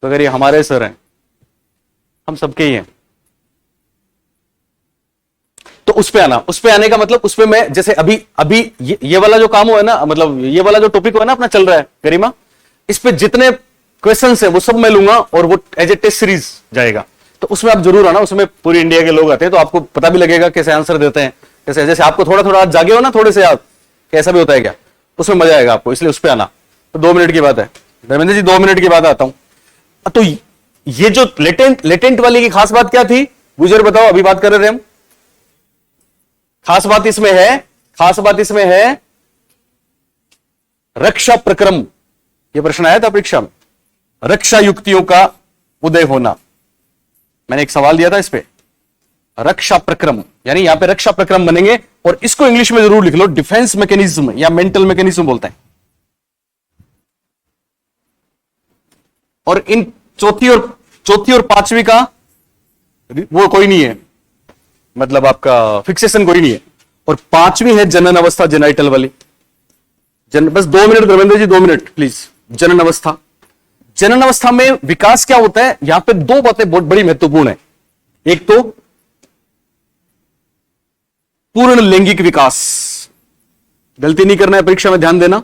तो अगर ये हमारे सर हैं, हम सबके ही हैं, तो उस पे आना। उस पे आने का मतलब, उस पे मैं जैसे अभी ये वाला जो काम हुआ है ना, मतलब ये वाला जो टॉपिक हुआ है ना अपना चल रहा है गरिमा, इस पे जितने क्वेश्चंस है वो सब मैं लूंगा और वो एज ए टेस्ट सीरीज जाएगा। तो उसमें आप जरूर आना। उसमें पूरी इंडिया के लोग आते हैं, तो आपको पता भी लगेगा कैसे आंसर देते हैं, कैसे, जैसे आपको थोड़ा थोड़ा आज जागे हो ना, थोड़े से आप कैसा भी होता है क्या, उसमें मजा आएगा आपको। इसलिए उस पे आना। तो 2 मिनट की बात है धर्मेंद्र जी, 2 मिनट की बाद आता हूं। तो ये जो लेटेंट वाली की खास बात क्या थी, गुजर बताओ, अभी बात कर रहे थे हम। खास बात इसमें है रक्षा प्रक्रम। यह प्रश्न आया था परीक्षा में, रक्षा युक्तियों का उदय होना। मैंने एक सवाल दिया था इस पे, रक्षा प्रक्रम, यानी यहां पे रक्षा प्रक्रम बनेंगे। और इसको इंग्लिश में जरूर लिख लो, डिफेंस मैकेनिज्म या मेंटल मैकेनिज्म बोलते हैं। और इन चौथी और 5वीं का वो कोई नहीं है, मतलब आपका फिक्सेशन कोई नहीं है। और 5वीं है जनन अवस्था, जेनाइटल वाली। बस 2 minute Dharmendra ji, 2 minute please. जनन अवस्था, जनन अवस्था में विकास क्या होता है? यहां पे 2 बातें बहुत बड़ी महत्वपूर्ण है। एक तो पूर्ण लैंगिक विकास, गलती नहीं करना है, परीक्षा में ध्यान देना।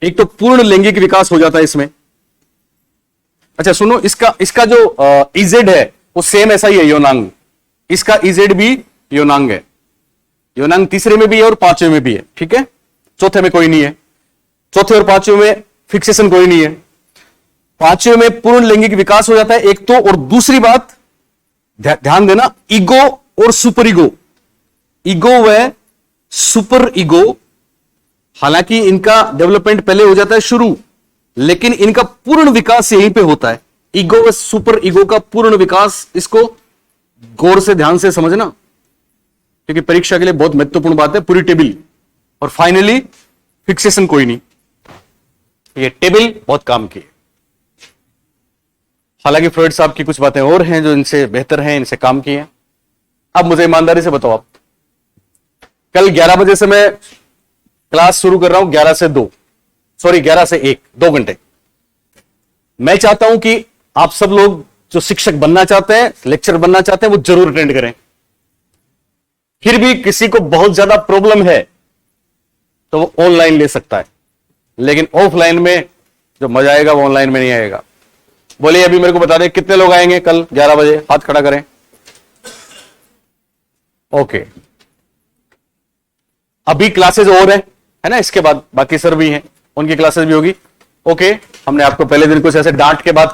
एक तो पूर्ण लैंगिक विकास हो जाता है इसमें। अच्छा सुनो, इसका जो इजेड है वो सेम ऐसा ही है, योनांग। इसका इजेड भी योनांग है। योनांग तीसरे में भी है और 5वें में भी है, ठीक है? चौथे में कोई नहीं है। चौथे और 5वें में फिक्सेशन कोई नहीं है। 5वें में पूर्ण लैंगिक विकास हो जाता है एक तो। और दूसरी बात ध्यान देना, ईगो और सुपर ईगो, ईगो व सुपर ईगो, हालांकि इनका डेवलपमेंट पहले हो जाता है शुरू, लेकिन इनका पूर्ण विकास यहीं पे होता है। ईगो व सुपर ईगो का पूर्ण विकास, इसको गौर से ध्यान से समझना, क्योंकि परीक्षा के लिए बहुत महत्वपूर्ण बात है। पूरी टेबल। और फाइनली फिक्सेशन कोई नहीं। ये टेबल बहुत काम की है। हालांकि फ्रॉइड साहब की कुछ बातें और हैं जो इनसे बेहतर हैं, इनसे काम किए हैं। अब मुझे ईमानदारी से बताओ, आप कल 11 बजे से मैं क्लास शुरू कर रहा हूं, 11 से 2, सॉरी 11 से 1, 2 घंटे। मैं चाहता हूं कि आप सब लोग जो शिक्षक बनना चाहते हैं, लेक्चर बनना चाहते हैं, वो जरूर अटेंड करें। फिर भी किसी को बहुत ज्यादा प्रॉब्लम है तो वो ऑनलाइन ले सकता है, लेकिन ऑफलाइन में जो मजा आएगा वो ऑनलाइन में नहीं आएगा। बोलिए अभी मेरे को बता दें कितने लोग आएंगे कल 11 बजे, हाथ खड़ा करें। ओके, अभी क्लासेस और है ना, इसके बाद बाकी सर भी हैं, उनकी क्लासेस भी होगी। ओके, हमने आपको पहले दिन कुछ ऐसे डांट के बात